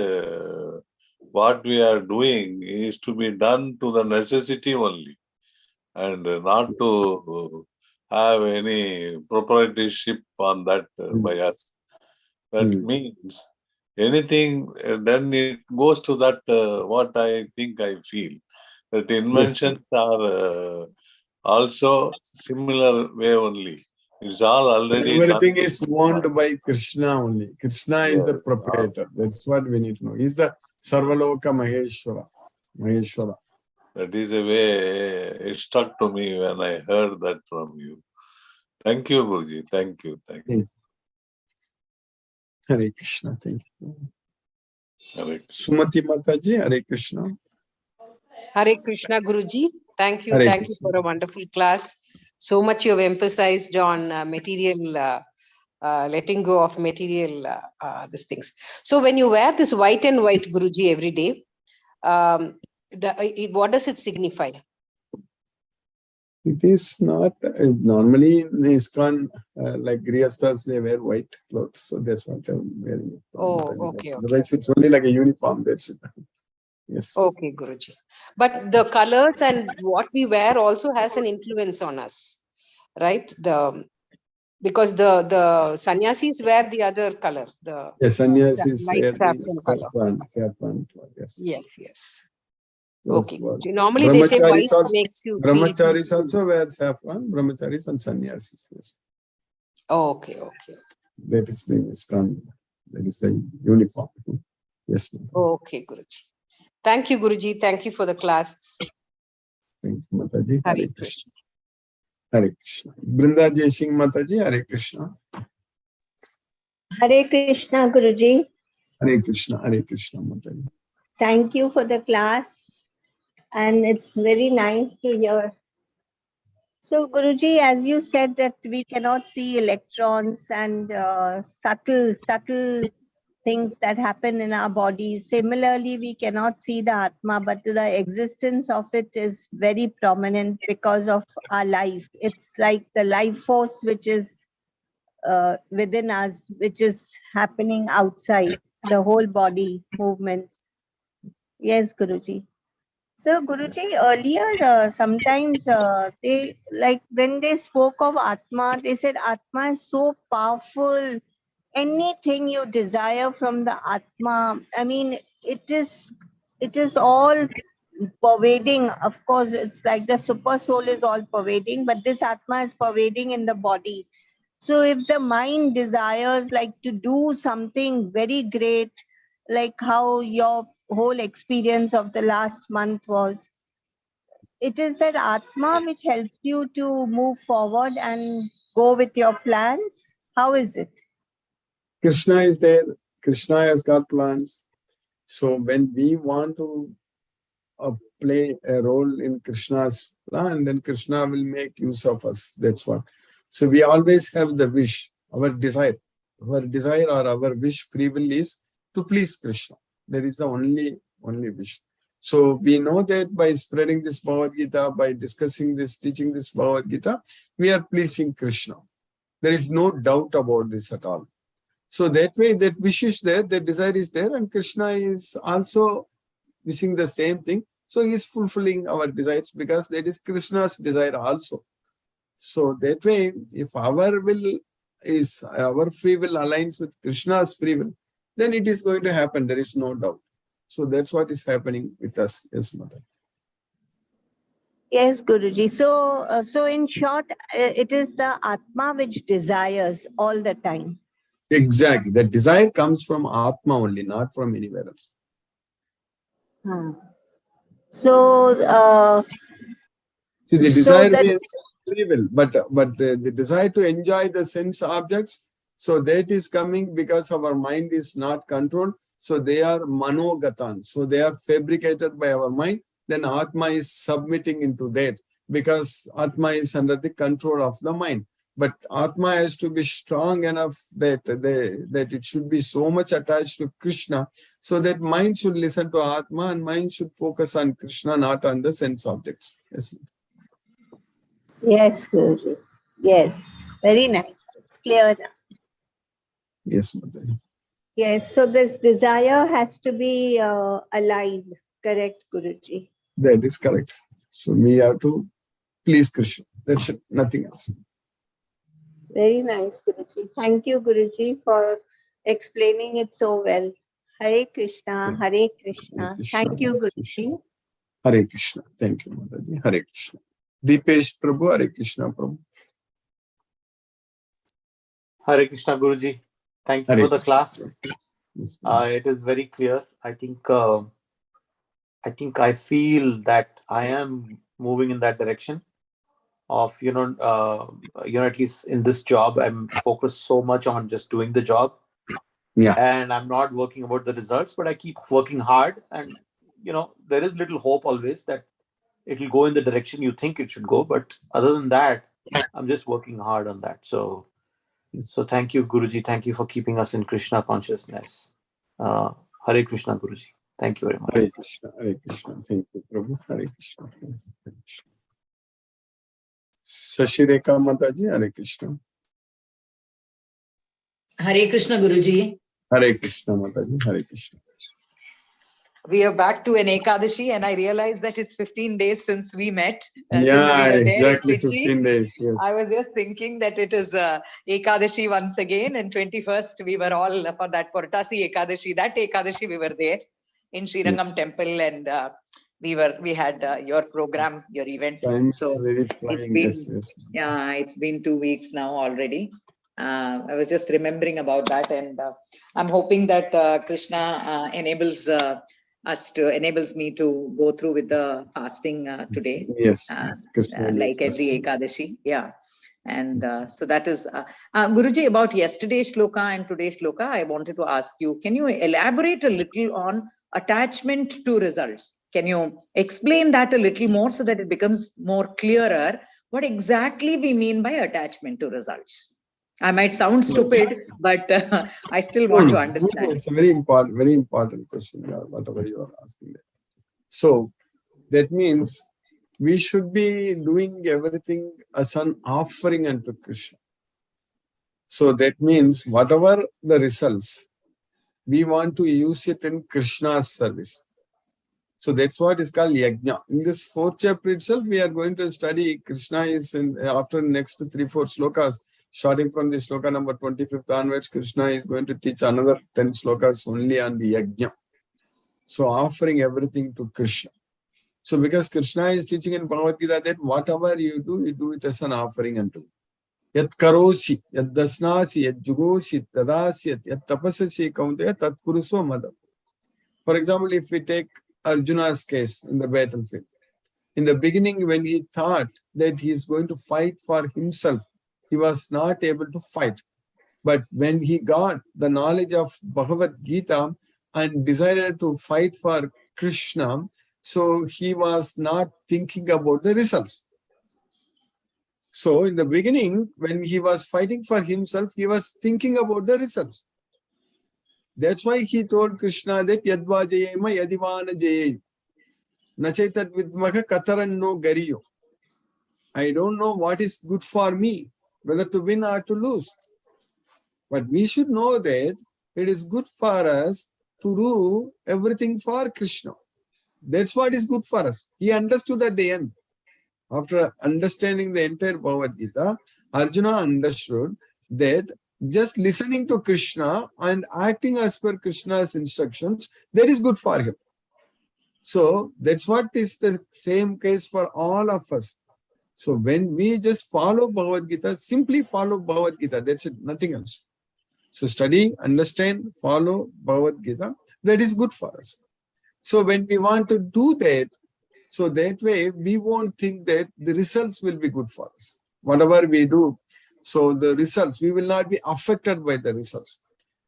what we are doing is to be done to the necessity only, and not to have any proprietorship on that by us. That means anything, then it goes to that, what I think I feel, that inventions are also similar way only. It's all already done. Everything is owned by Krishna only. Krishna is the Yes. proprietor. That's what we need to know. He's the Sarvaloka Maheshwara. Maheshwara. That is the way it stuck to me when I heard that from you. Thank you, Guruji. Thank you. Thank you. Hare Krishna. Thank you. Hare Sumati Mataji, Hare Krishna. Hare Krishna, Guruji. Thank you. Hare Thank you Krishna. for a wonderful class. So much you have emphasized on material, letting go of material, these things. So when you wear this white and white, Guruji, every day, what does it signify? It is not normally in ISKCON, like Grihasthas, they wear white clothes. So that's what I'm wearing. Oh, okay. Otherwise, it's only like a uniform. That's it. Yes. Okay, Guruji. But the colors and what we wear also has an influence on us, right? Because the sannyasis wear the other color, the Sannyasis light wear saffron color. saffron. Yes. Yes. Those Okay. were- Normally they say white Brahmacharis also, makes you feel Brahmacharis peaceful. also wear saffron. Brahmacharis and sannyasis. Yes. Okay. That is the ISKCON. That is the uniform. Yes. Ma'am. Okay, Guruji. Thank you, Guruji. Thank you for the class. Thank you, Mataji. Hare Hare Krishna. Krishna. Hare Krishna. Brinda Jai Singh Mataji. Hare Krishna. Hare Krishna, Guruji. Hare Krishna. Hare Krishna Mataji. Thank you for the class. And it's very nice to hear. So, Guruji, as you said that we cannot see electrons and subtle things that happen in our bodies. Similarly, we cannot see the Atma, but the existence of it is very prominent because of our life. It's like the life force which is within us, which is happening outside the whole body movements. Yes, Guruji. So, Guruji, earlier, sometimes they, like when they spoke of Atma, they said Atma is so powerful. Anything you desire from the Atma, I mean, it is all pervading. Of course, it's like the super soul is all pervading, but this Atma is pervading in the body. So if the mind desires like to do something very great, like how your whole experience of the last month was, it is that Atma which helps you to move forward and go with your plans. How is it? Krishna is there. Krishna has got plans. So when we want to play a role in Krishna's plan, then Krishna will make use of us. That's what. So we always have the wish, our desire. Our desire or our wish, free will is to please Krishna. That is the only wish. So we know that by spreading this Bhagavad Gita, by discussing this, teaching this Bhagavad Gita, we are pleasing Krishna. There is no doubt about this at all. So that way, that wish is there, that desire is there, and Krishna is also wishing the same thing. So he is fulfilling our desires because that is Krishna's desire also. So that way, if our will is, our free will aligns with Krishna's free will, then it is going to happen. There is no doubt. So that's what is happening with us. Yes, Mother. Yes, Guruji. So in short, it is the Atma which desires all the time. Exactly. The desire comes from Atma only, not from anywhere else. So, see, the desire that, is free will, but the desire to enjoy the sense objects, so that is coming because our mind is not controlled. So they are manogatan. So they are fabricated by our mind. Then Atma is submitting into that because Atma is under the control of the mind. But Atma has to be strong enough that it should be so much attached to Krishna, so that mind should listen to Atma and mind should focus on Krishna, not on the sense objects. Yes, Yes, Guruji. Yes, very nice. It's clear now. yes, Mataji. Yes, so this desire has to be aligned. Correct, Guruji. That is correct. So we have to please Krishna. That's it, nothing else. Very nice, Guruji. Thank you, Guruji, for explaining it so well. Hare Krishna, Hare Krishna. Thank you, Guruji. Hare Krishna. Thank you, Mataji. Hare Krishna. Deepesh Prabhu, Hare Krishna Prabhu. Hare Krishna Guruji. Thank you Hare for the Krishna. class. Yes, It is very clear. I think I feel that I am moving in that direction of, at least in this job, I'm focused so much on just doing the job. Yeah. And I'm not working about the results, but I keep working hard. And, there is little hope always that it'll go in the direction you think it should go. But other than that, I'm just working hard on that. So thank you, Guruji. Thank you for keeping us in Krishna consciousness. Hare Krishna, Guruji. Thank you very much. Hare Krishna. Hare Krishna. Thank you, Prabhu. Hare Krishna. Hare Krishna. Sashireka Mataji, Hare Krishna. Hare Krishna, Guruji. Hare Krishna Mataji, Hare Krishna. We are back to an Ekadashi, and I realized that it's 15 days since we met. Since we Yeah, were there exactly in Trichy. 15 days. Yes. I was just thinking that it is Ekadashi once again, and 21st we were all for that Portasi Ekadashi. That Ekadashi we were there in Srirangam Yes. temple, and we had your program, your event. Time's So very it's flying. been Yes. it's been 2 weeks now already. I was just remembering about that, and I'm hoping that Krishna enables me to go through with the fasting today. Yes. Krishna Like gives us every Ekadashi. Yeah. And so that is Guruji, about yesterday's shloka and today's shloka, I wanted to ask you, can you elaborate a little on attachment to results? Can you explain that a little more so that it becomes more clearer what exactly we mean by attachment to results? I might sound stupid, but I still want to understand. It's a very important question, whatever you are asking. So that means we should be doing everything as an offering unto Krishna. So that means whatever the results, we want to use it in Krishna's service. So that's what is called yajna. In this 4th chapter itself, we are going to study Krishna is after next 3-4 slokas. Starting from the sloka number 25th onwards, Krishna is going to teach another 10 slokas only on the yajna. So offering everything to Krishna. So because Krishna is teaching in Bhagavad Gita that whatever you do it as an offering unto. Yat karosi, yat dasnasi, yat jugosi, tadasyat, yat tapasasi kauntaya tat kuruso madam. For example, if we take Arjuna's case in the battlefield. In the beginning, when he thought that he is going to fight for himself, he was not able to fight. But when he got the knowledge of Bhagavad Gita and decided to fight for Krishna, so he was not thinking about the results. So in the beginning, when he was fighting for himself, he was thinking about the results. That's why he told Krishna that Yadva Jayema Yadivana Jayem Nachaitat Vidmaha Kataranno Gariyo. I don't know what is good for me, whether to win or to lose. But we should know that it is good for us to do everything for Krishna. That's what is good for us. He understood at the end. After understanding the entire Bhagavad Gita, Arjuna understood that just listening to Krishna and acting as per Krishna's instructions, that is good for him. So that's what is the same case for all of us. So when we just follow Bhagavad Gita, simply follow Bhagavad Gita, that's it, nothing else. So study, understand, follow Bhagavad Gita, that is good for us. So when we want to do that, so that way we won't think that the results will be good for us. Whatever we do, so the results, we will not be affected by the results.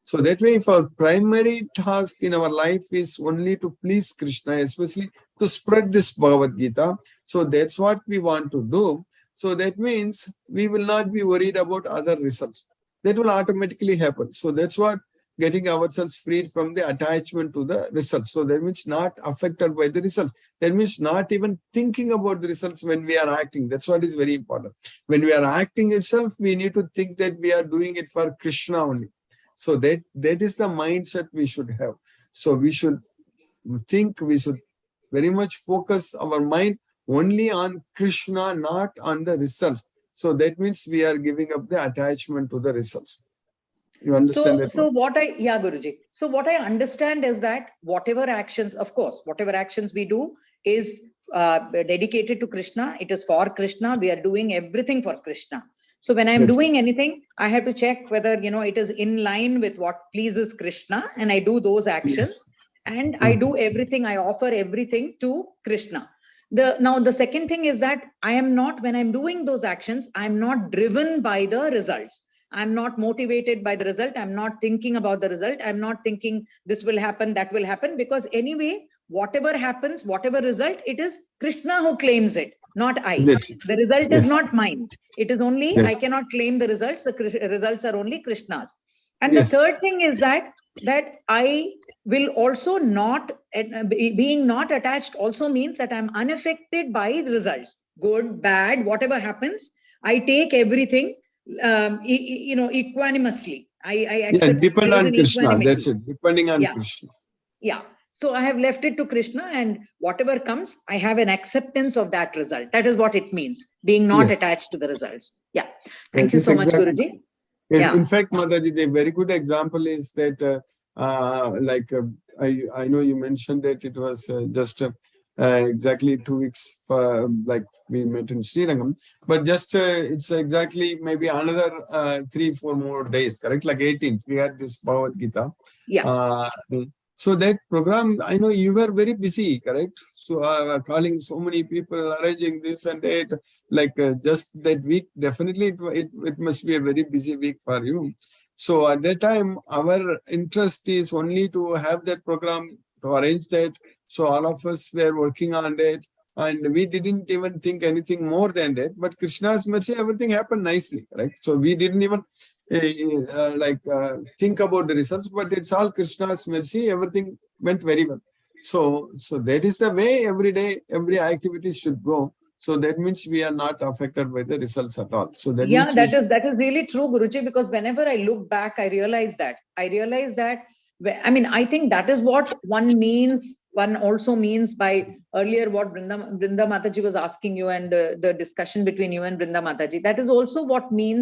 So that way, if our primary task in our life is only to please Krishna, especially to spread this Bhagavad Gita, so that's what we want to do. So that means we will not be worried about other results. That will automatically happen. So that's what getting ourselves freed from the attachment to the results. So that means not affected by the results. That means not even thinking about the results when we are acting. That's what is very important. When we are acting itself, we need to think that we are doing it for Krishna only. So that is the mindset we should have. So we should think, we should very much focus our mind only on Krishna, not on the results. So that means we are giving up the attachment to the results. You understand that? So what I, yeah, Guruji. So what I understand is that whatever actions, of course, whatever actions we do is dedicated to Krishna. It is for Krishna. We are doing everything for Krishna. So when I'm doing anything, I have to check whether, it is in line with what pleases Krishna, and I do those actions. And I do everything, I offer everything to Krishna. Now the second thing is that I am not, when I'm doing those actions, I'm not driven by the results. I'm not motivated by the result. I'm not thinking about the result. I'm not thinking this will happen, that will happen, because anyway, whatever happens, whatever result, it is Krishna who claims it, not I. The result is not mine. It is only, I cannot claim the results. The results are only Krishna's. And the third thing is that I will also not, being not attached also means that I'm unaffected by the results. Good, bad, whatever happens, I take everything, equanimously. I accept. Depend on Krishna. That's it. Depending on Krishna. Yeah. So I have left it to Krishna, and whatever comes, I have an acceptance of that result. That is what it means, being not attached to the results. Yeah. Thank you so much, Guruji. Yes, in fact, Mataji, the very good example is that, I know you mentioned that it was just exactly 2 weeks for, like we met in Srirangam, but just it's exactly maybe another 3-4 more days, correct? Like 18th, we had this Bhagavad Gita. Yeah. So that program, I know you were very busy, correct? So calling so many people, arranging this and that, like just that week, definitely it must be a very busy week for you. So at that time, our interest is only to have that program, to arrange that. So all of us were working on that, and we didn't even think anything more than that. But Krishna's mercy, everything happened nicely, right? So we didn't even think about the results, but it's all Krishna's mercy. Everything went very well. So that is the way every day, every activity should go. So that means we are not affected by the results at all. So that means that is really true, Guruji, because whenever I look back, I realize that, I mean, I think that is what one means. One also means by earlier what Brinda Mataji was asking you, and the discussion between you and Brinda Mataji. That is also what we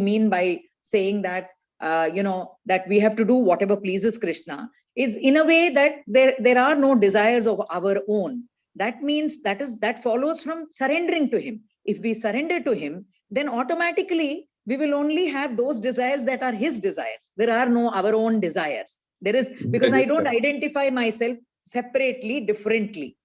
mean by saying that, that we have to do whatever pleases Krishna, is in a way that there are no desires of our own. That means that follows from surrendering to him. If we surrender to him, then automatically we will only have those desires that are his desires. There are no our own desires. There is, because I don't identify myself separately, differently.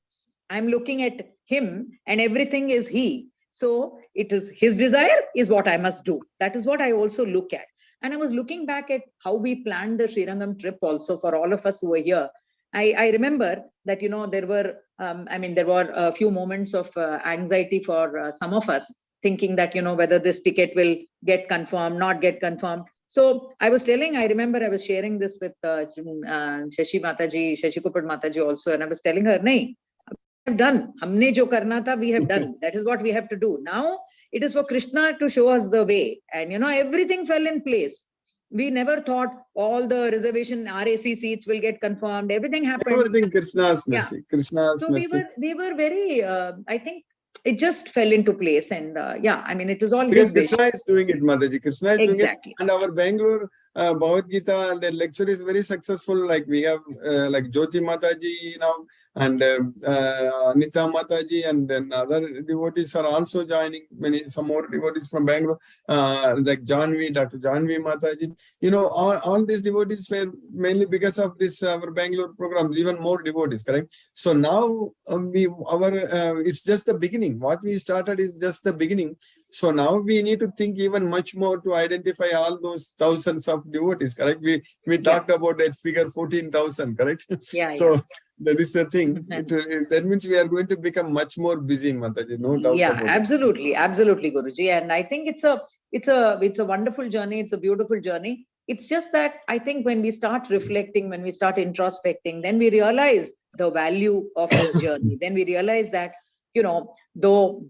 I'm looking at him and everything is he. So it is his desire is what I must do. That is what I also look at. And I was looking back at how we planned the Srirangam trip also for all of us who were here. I remember that, there were a few moments of anxiety for some of us, thinking that, whether this ticket will get confirmed, not get confirmed. So I was remember I was sharing this with Shashi Kuppad Mataji also, and I was telling her, nahi, we have done, humne jo karna tha, we have done. That is what we have to do. Now it is for Krishna to show us the way. And, everything fell in place. We never thought all the reservation RAC seats will get confirmed. Everything happened. Everything Krishna's mercy. Krishna's so mercy. we were very, I think it just fell into place. And it is all because his Krishna is doing it, Mataji. Krishna is doing it. And our Bangalore Bhagavad Gita, the lecture is very successful. Like we have like Jyoti Mataji now, and Anita Mataji, and then other devotees are also joining. Some more devotees from Bangalore, like Janvi, Dr. Janvi Mataji. All these devotees were mainly because of this our Bangalore programs. Even more devotees, correct? So now it's just the beginning. What we started is just the beginning. So now we need to think even much more to identify all those thousands of devotees, correct? We talked about that figure 14,000, correct? Yeah, So that is the thing. That means we are going to become much more busy, Mataji, no doubt yeah, about it. absolutely, absolutely, Guruji. And I think it's a wonderful journey. It's a beautiful journey. It's just that I think when we start reflecting, when we start introspecting, then we realize the value of this journey. Then we realize that, you know, though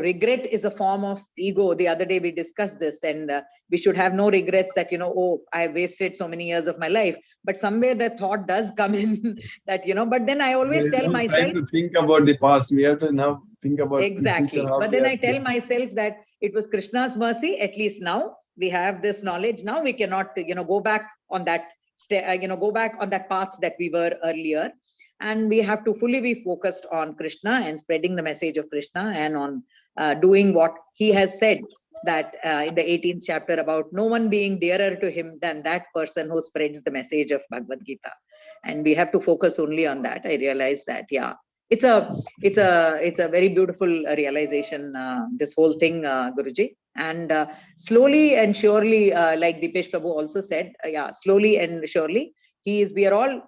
regret is a form of ego. The other day we discussed this, and we should have no regrets that, you know, oh, I wasted so many years of my life. But somewhere the thought does come in that, you know, but then I always There is tell no myself, time to think about the past. We have to now think about the exactly. future. How But we then are I tell facing. myself that it was Krishna's mercy. At least now we have this knowledge. Now we cannot, you know, go back on that, go back on that path that we were earlier. And we have to fully be focused on Krishna and spreading the message of Krishna, and on doing what he has said, that in the 18th chapter, about no one being dearer to him than that person who spreads the message of Bhagavad Gita. And we have to focus only on that. I realize that, yeah, it's a very beautiful realization, this whole thing, Guruji. And slowly and surely, like Dipesh Prabhu also said, slowly and surely, we are all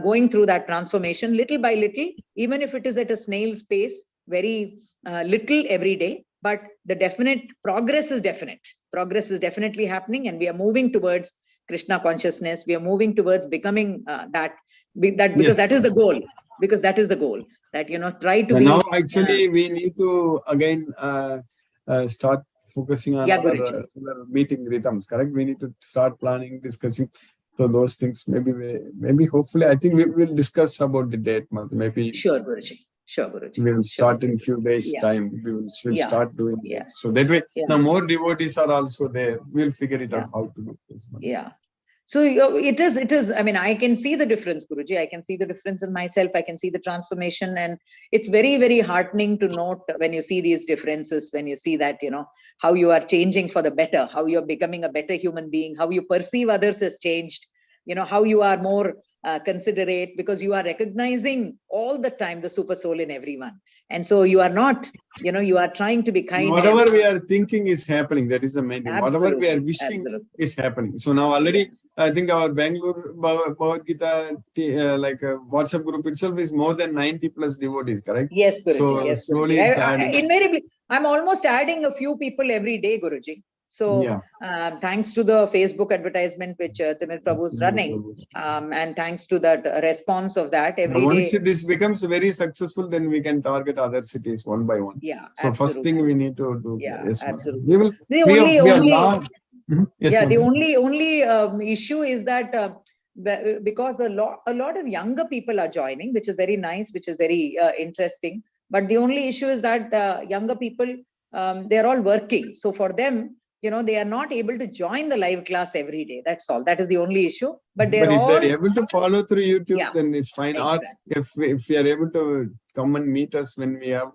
going through that transformation little by little, even if it is at a snail's pace, very little every day. But the definite progress is definite. Progress is definitely happening, and we are moving towards Krishna consciousness. We are moving towards becoming that because Yes. that is the goal. Because that is the goal. That, you know, try to be. Now actually we need to again start focusing on our meeting rhythms, correct? We need to start planning, discussing. So those things, maybe hopefully, I think we will discuss about the date month. Maybe Sure, Guruji. Sure, Guruji. we will start sure, in few days time. We will start doing it. So that way, now more devotees are also there. We'll figure it out how to do this. Yeah. So it is, I mean, I can see the difference, Guruji. I can see the difference in myself. I can see the transformation, and it's very, very heartening to note when you see these differences, when you see that, you know, how you are changing for the better, how you're becoming a better human being, how you perceive others has changed, you know, how you are more considerate, because you are recognizing all the time the super soul in everyone. And so you are not, you know, you are trying to be kind. Whatever we are thinking is happening. That is the main thing. Whatever we are wishing is happening. So now already, I think our Bangalore Bhagavad Gita WhatsApp group itself is more than 90 plus devotees, correct? Yes, Guruji. So yes, slowly Guruji. it's adding. Invariably, I'm almost adding a few people every day, Guruji. So thanks to the Facebook advertisement which Timir Prabhu is running, and thanks to that response of that every day. Once this becomes very successful, then we can target other cities one by one. Yeah. So absolutely. first thing we need to do. Yeah, yes, absolutely. We will. The only issue is that because a lot of younger people are joining, which is very nice, which is very interesting. But the only issue is that younger people, they're all working. So for them, you know, they are not able to join the live class every day. That's all. That is the only issue. But if they're able to follow through YouTube, then it's fine. Exactly. Or if we are able to come and meet us when we have,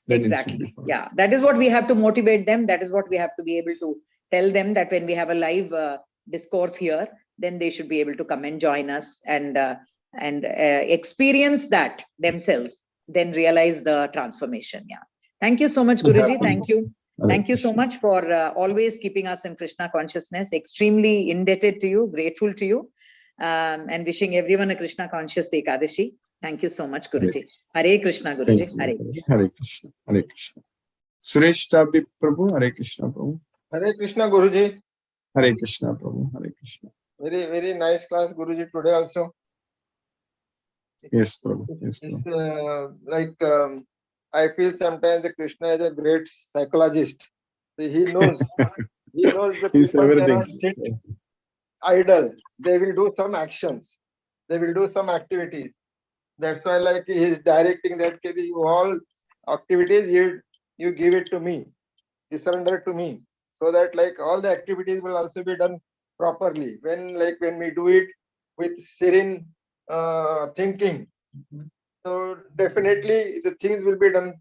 then exactly. Yeah, that is what we have to motivate them. That is what we have to be able to tell them, that when we have a live discourse here, then they should be able to come and join us and experience that themselves, then realize the transformation. Yeah. Thank you so much, Guruji. Thank you. Thank you so much for always keeping us in Krishna consciousness. Extremely indebted to you, grateful to you, and wishing everyone a Krishna conscious Ekadashi. Thank you so much, Guruji. Hare Krishna, Guruji. Hare Krishna. Hare Krishna. Hare Krishna. Suresh Tabi Prabhu. Hare Krishna, Prabhu. Hare Krishna, Guruji. Hare Krishna, Prabhu. Hare Krishna. Very, very nice class, Guruji, today also. Yes, Prabhu. Yes, Prabhu. It's I feel sometimes that Krishna is a great psychologist. He knows the people cannot sit idle. They will do some actions. They will do some activities. That's why, like, he is directing that all activities you give it to me. You surrender to me, so that like all the activities will also be done properly. When we do it with serene thinking. So definitely the things will be done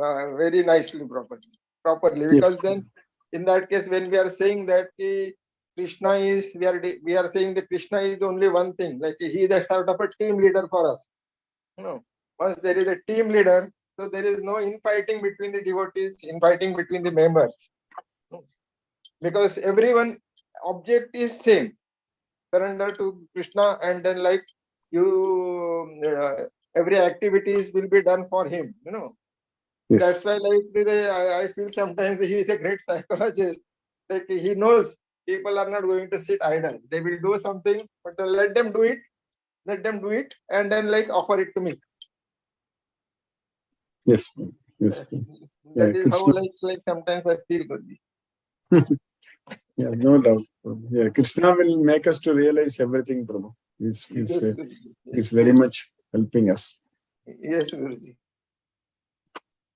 very nicely, properly. Because then, in that case, when we are saying that Krishna is, we are saying that Krishna is only one thing. Like he is a sort of a team leader for us. You know, once there is a team leader, So there is no infighting between the devotees, infighting between the members. Because everyone object is same. Surrender to Krishna, and then like every activities will be done for him, Yes. That's why I feel sometimes he is a great psychologist. Like he knows people are not going to sit idle. They will do something, but let them do it, and then like offer it to me. Yes. Yes. That is how Krishna. like sometimes I feel good. Yeah, no doubt. Yeah, Krishna will make us to realize everything, Prabhu. He's very much helping us. Yes, Guruji.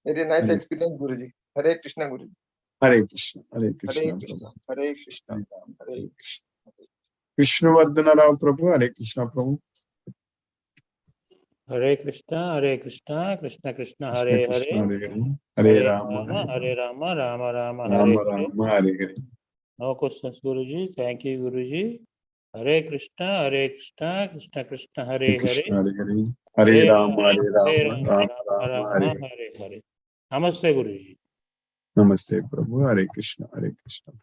Very nice experience, Guruji. Hare Krishna, Guruji. Hare Krishna. Hare Krishna. Hare Krishna. Hare Krishna. Hare Krishna. Vishnuvardhana Rao Prabhu. Hare Krishna, Prabhu. Hare Krishna, Krishna Krishna, Hare Krishna, Hare, Hare Hare Rama, Hare Rama, Rama Rama, Rama Hare Hare. Rama, Hare Hare. No questions, Guruji. Thank you, Guruji. Hare Krishna, Krishna Krishna, Hare Krishna, Hare, Hare Hare. Hare Rama, Hare Rama, Rama Rama, Rama, Hare Hare. Hare Hare. Namaste, Guruji. Namaste, Prabhu. Hare Krishna, Hare Krishna.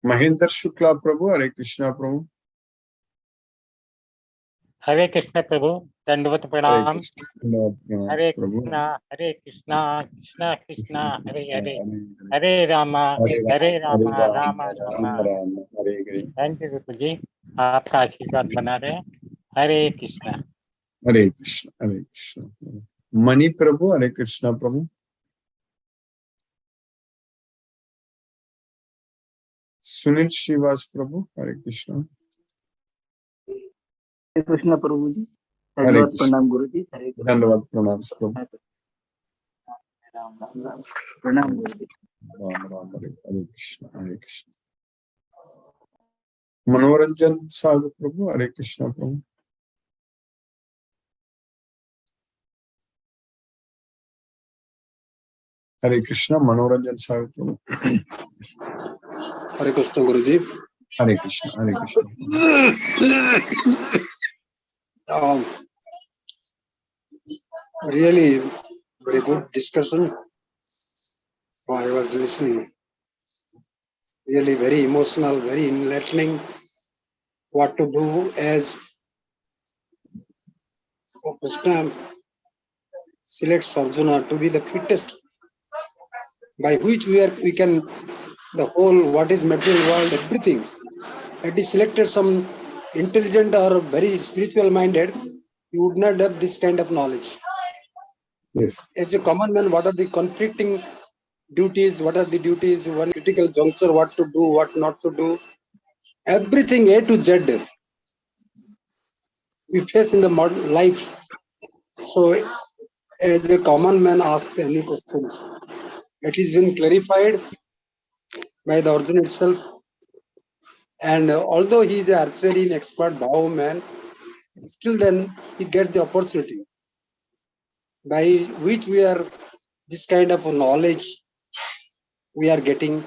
Mahendra Shukla Prabhu. Hare Krishna, Prabhu. Hare Krishna Prabhu, Dandavata Hare Pranam. Krishna, Hare Prabhu. Krishna, Hare Krishna, Krishna Krishna, Hare Hare, Hare Hare Rama, Hare Rama, Rama, Rama Rama Rama. Rama, Hare Hare. Thank you Guruji, आपका आशीर्वाद बना रहे. Hare Krishna. Hare Krishna, Hare Krishna. Mani Prabhu. Hare Krishna, Prabhu. Sunil Srivas Prabhu. Hare Krishna. हरे कृष्ण प्रभु जी. Hare धन्यवाद Krishna. प्रणाम गुरु जी. हरे Krishna. Dandavad Pranam, Prabhu. Ram Ram Ram. प्रणाम गुरु जी. Ram Ram, Hare Krishna, Hare Krishna. Manoranjan Sadhu Prabhu. Hare Krishna, Prabhu. Hare Krishna, Manoranjan Sadhu Prabhu. Hare Krishna Guruji. Hare Krishna, Hare Krishna. Really very good discussion. I was listening. Really very emotional, very enlightening. What to do as Krishna selects Arjuna to be the fittest, by which we can the whole what is material world, everything. It is selected some intelligent or very spiritual minded, you would not have this kind of knowledge. Yes. As a common man, what are the conflicting duties? What are the duties? One critical juncture, what to do, what not to do. Everything A to Z we face in the modern life. So, as a common man asks any questions, it is been clarified by the Arjuna itself. And although he is an archery expert, Bhava man, still then he gets the opportunity by which we are this kind of knowledge we are getting.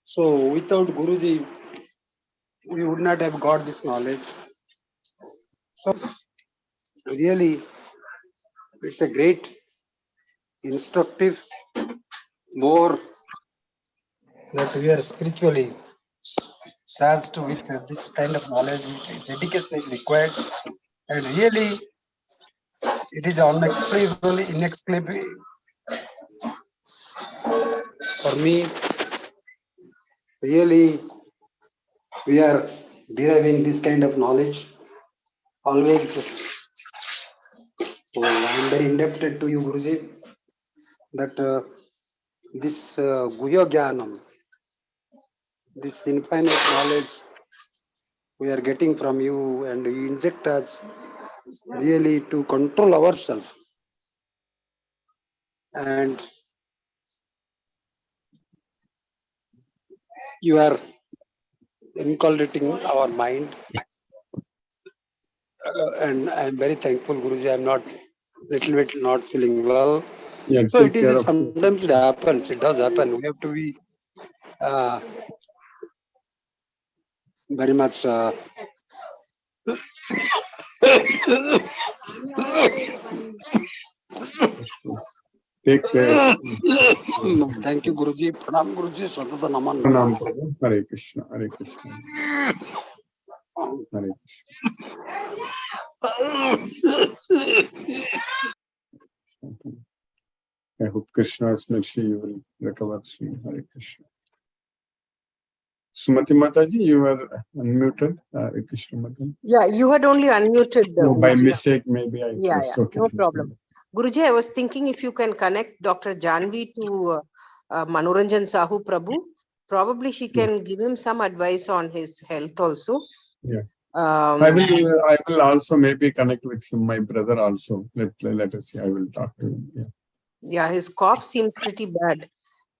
So without Guruji, we would not have got this knowledge. So really, it's a great, instructive, more that we are spiritually charged with this kind of knowledge. Dedication is required, and really, it is unexplainable, inexplicable for me. Really, we are deriving this kind of knowledge always. So I am very indebted to you, Guruji, that this Guhya Jnanam, this infinite knowledge we are getting from you, and you inject us really to control ourselves. And you are inculcating our mind. And I am very thankful, Guruji. I am not little bit not feeling well. Yeah, So take it care is of sometimes it happens. It does happen. We have to be very much Take care. Thank you, Guruji. Pranam, Guruji. Sadhata Naman. Pranam, Prabhu. Hare Krishna. Hare Krishna. Hare Krishna. I hope Krishna's mercy you will recover soon. Hare Krishna. Sumati Mataji, you are unmuted. Hare Krishna Mataji. Yeah, you had only unmuted. No, by Guruji. mistake, maybe I Yeah, pressed. yeah, Okay. no problem. Guruji, I was thinking if you can connect Dr. Janvi to Manoranjan Sahu Prabhu, probably she can give him some advice on his health also. Yeah. I will also maybe connect with him, my brother also. Let us see. I will talk to him. Yeah. Yeah, his cough seems pretty bad.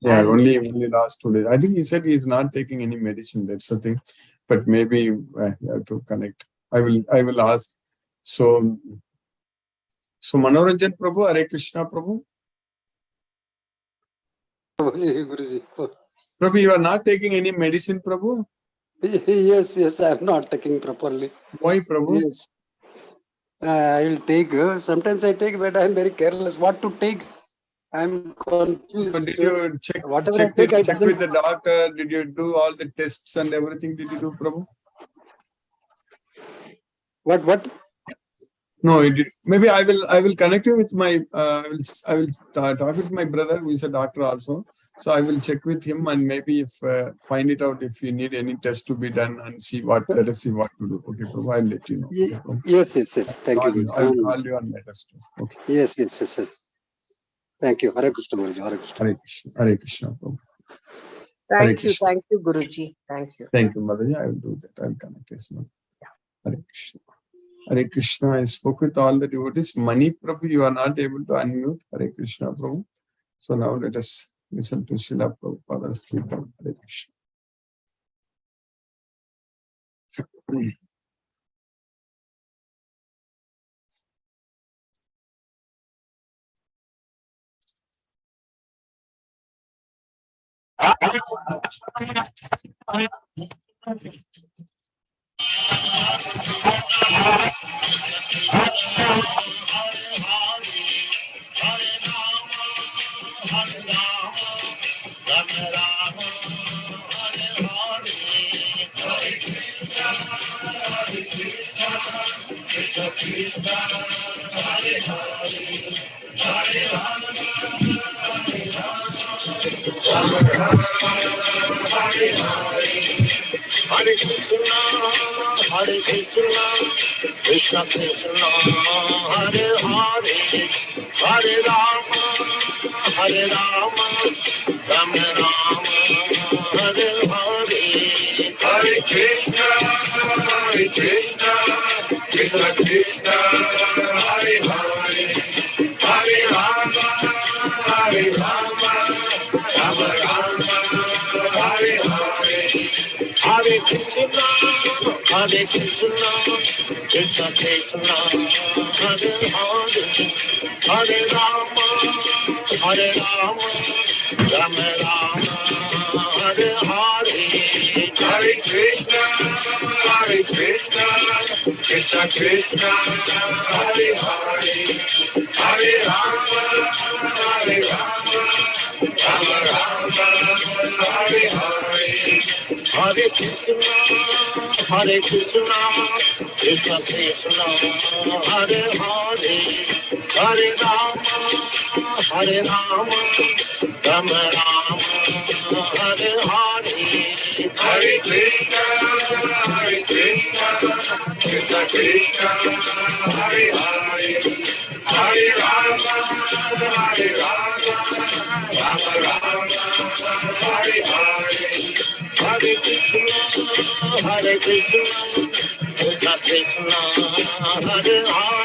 Yeah, And only last 2 days. I think he said he's not taking any medicine. That's the thing. But maybe I have to connect. I will ask. So Manoranjan Prabhu, Hare Krishna Prabhu. Guruji. Prabhu, you are not taking any medicine, Prabhu? Yes, I am not taking properly. Why, Prabhu? Yes. I will take. Sometimes I take, but I am very careless. What to take? I am confused. So did you check I check take, with the doctor? Did you do all the tests and everything? Did you do, Prabhu? What? No, it did. Maybe I will connect you with my. I will talk with my brother, who is a doctor also. So I will check with him and maybe if find it out if you need any test to be done and see what. Let us see what to do. Okay, Prabhu, I'll let you know. Okay, Yes. Thank you. I will call you and let us know. Okay. Yes. Thank you. Hare Krishna, Guruji. Hare Krishna. Hare Krishna. Hare Krishna, Prabhu. thank you, Guruji. Thank you. Thank you, Mother. I will do that. I will connect this Mother. Hare Krishna. Hare Krishna. I spoke with all the devotees. Mani Prabhu, you are not able to unmute. Hare Krishna, Prabhu. So now let us listen to Srila Prabhupada's Kirtan. Hare Krishna. Hare Krishna, Krishna Krishna, Hare Hare, Hare Rama, Rama Rama, Hare Hare. Hare Krishna, Krishna Krishna, Hare Hare, Hare Rama, Rama Rama, Hare Hare. Hare Krishna, Krishna Krishna, Hare Hare, Hare Rama, Rama Rama, Hare Hare. Hare Krishna, Krishna Krishna, Hare Hare, Hare Rama, Rama Rama, Hare Hare. Hare Krishna, Krishna Krishna, Hare Hare, Hare Rama, Rama Rama, Hare Hare. Hare Krishna, Krishna Krishna, Hare Hare, Hare Rama, Rama Rama, Hare Hare. Hare Krishna, Krishna Krishna, Hare Hare.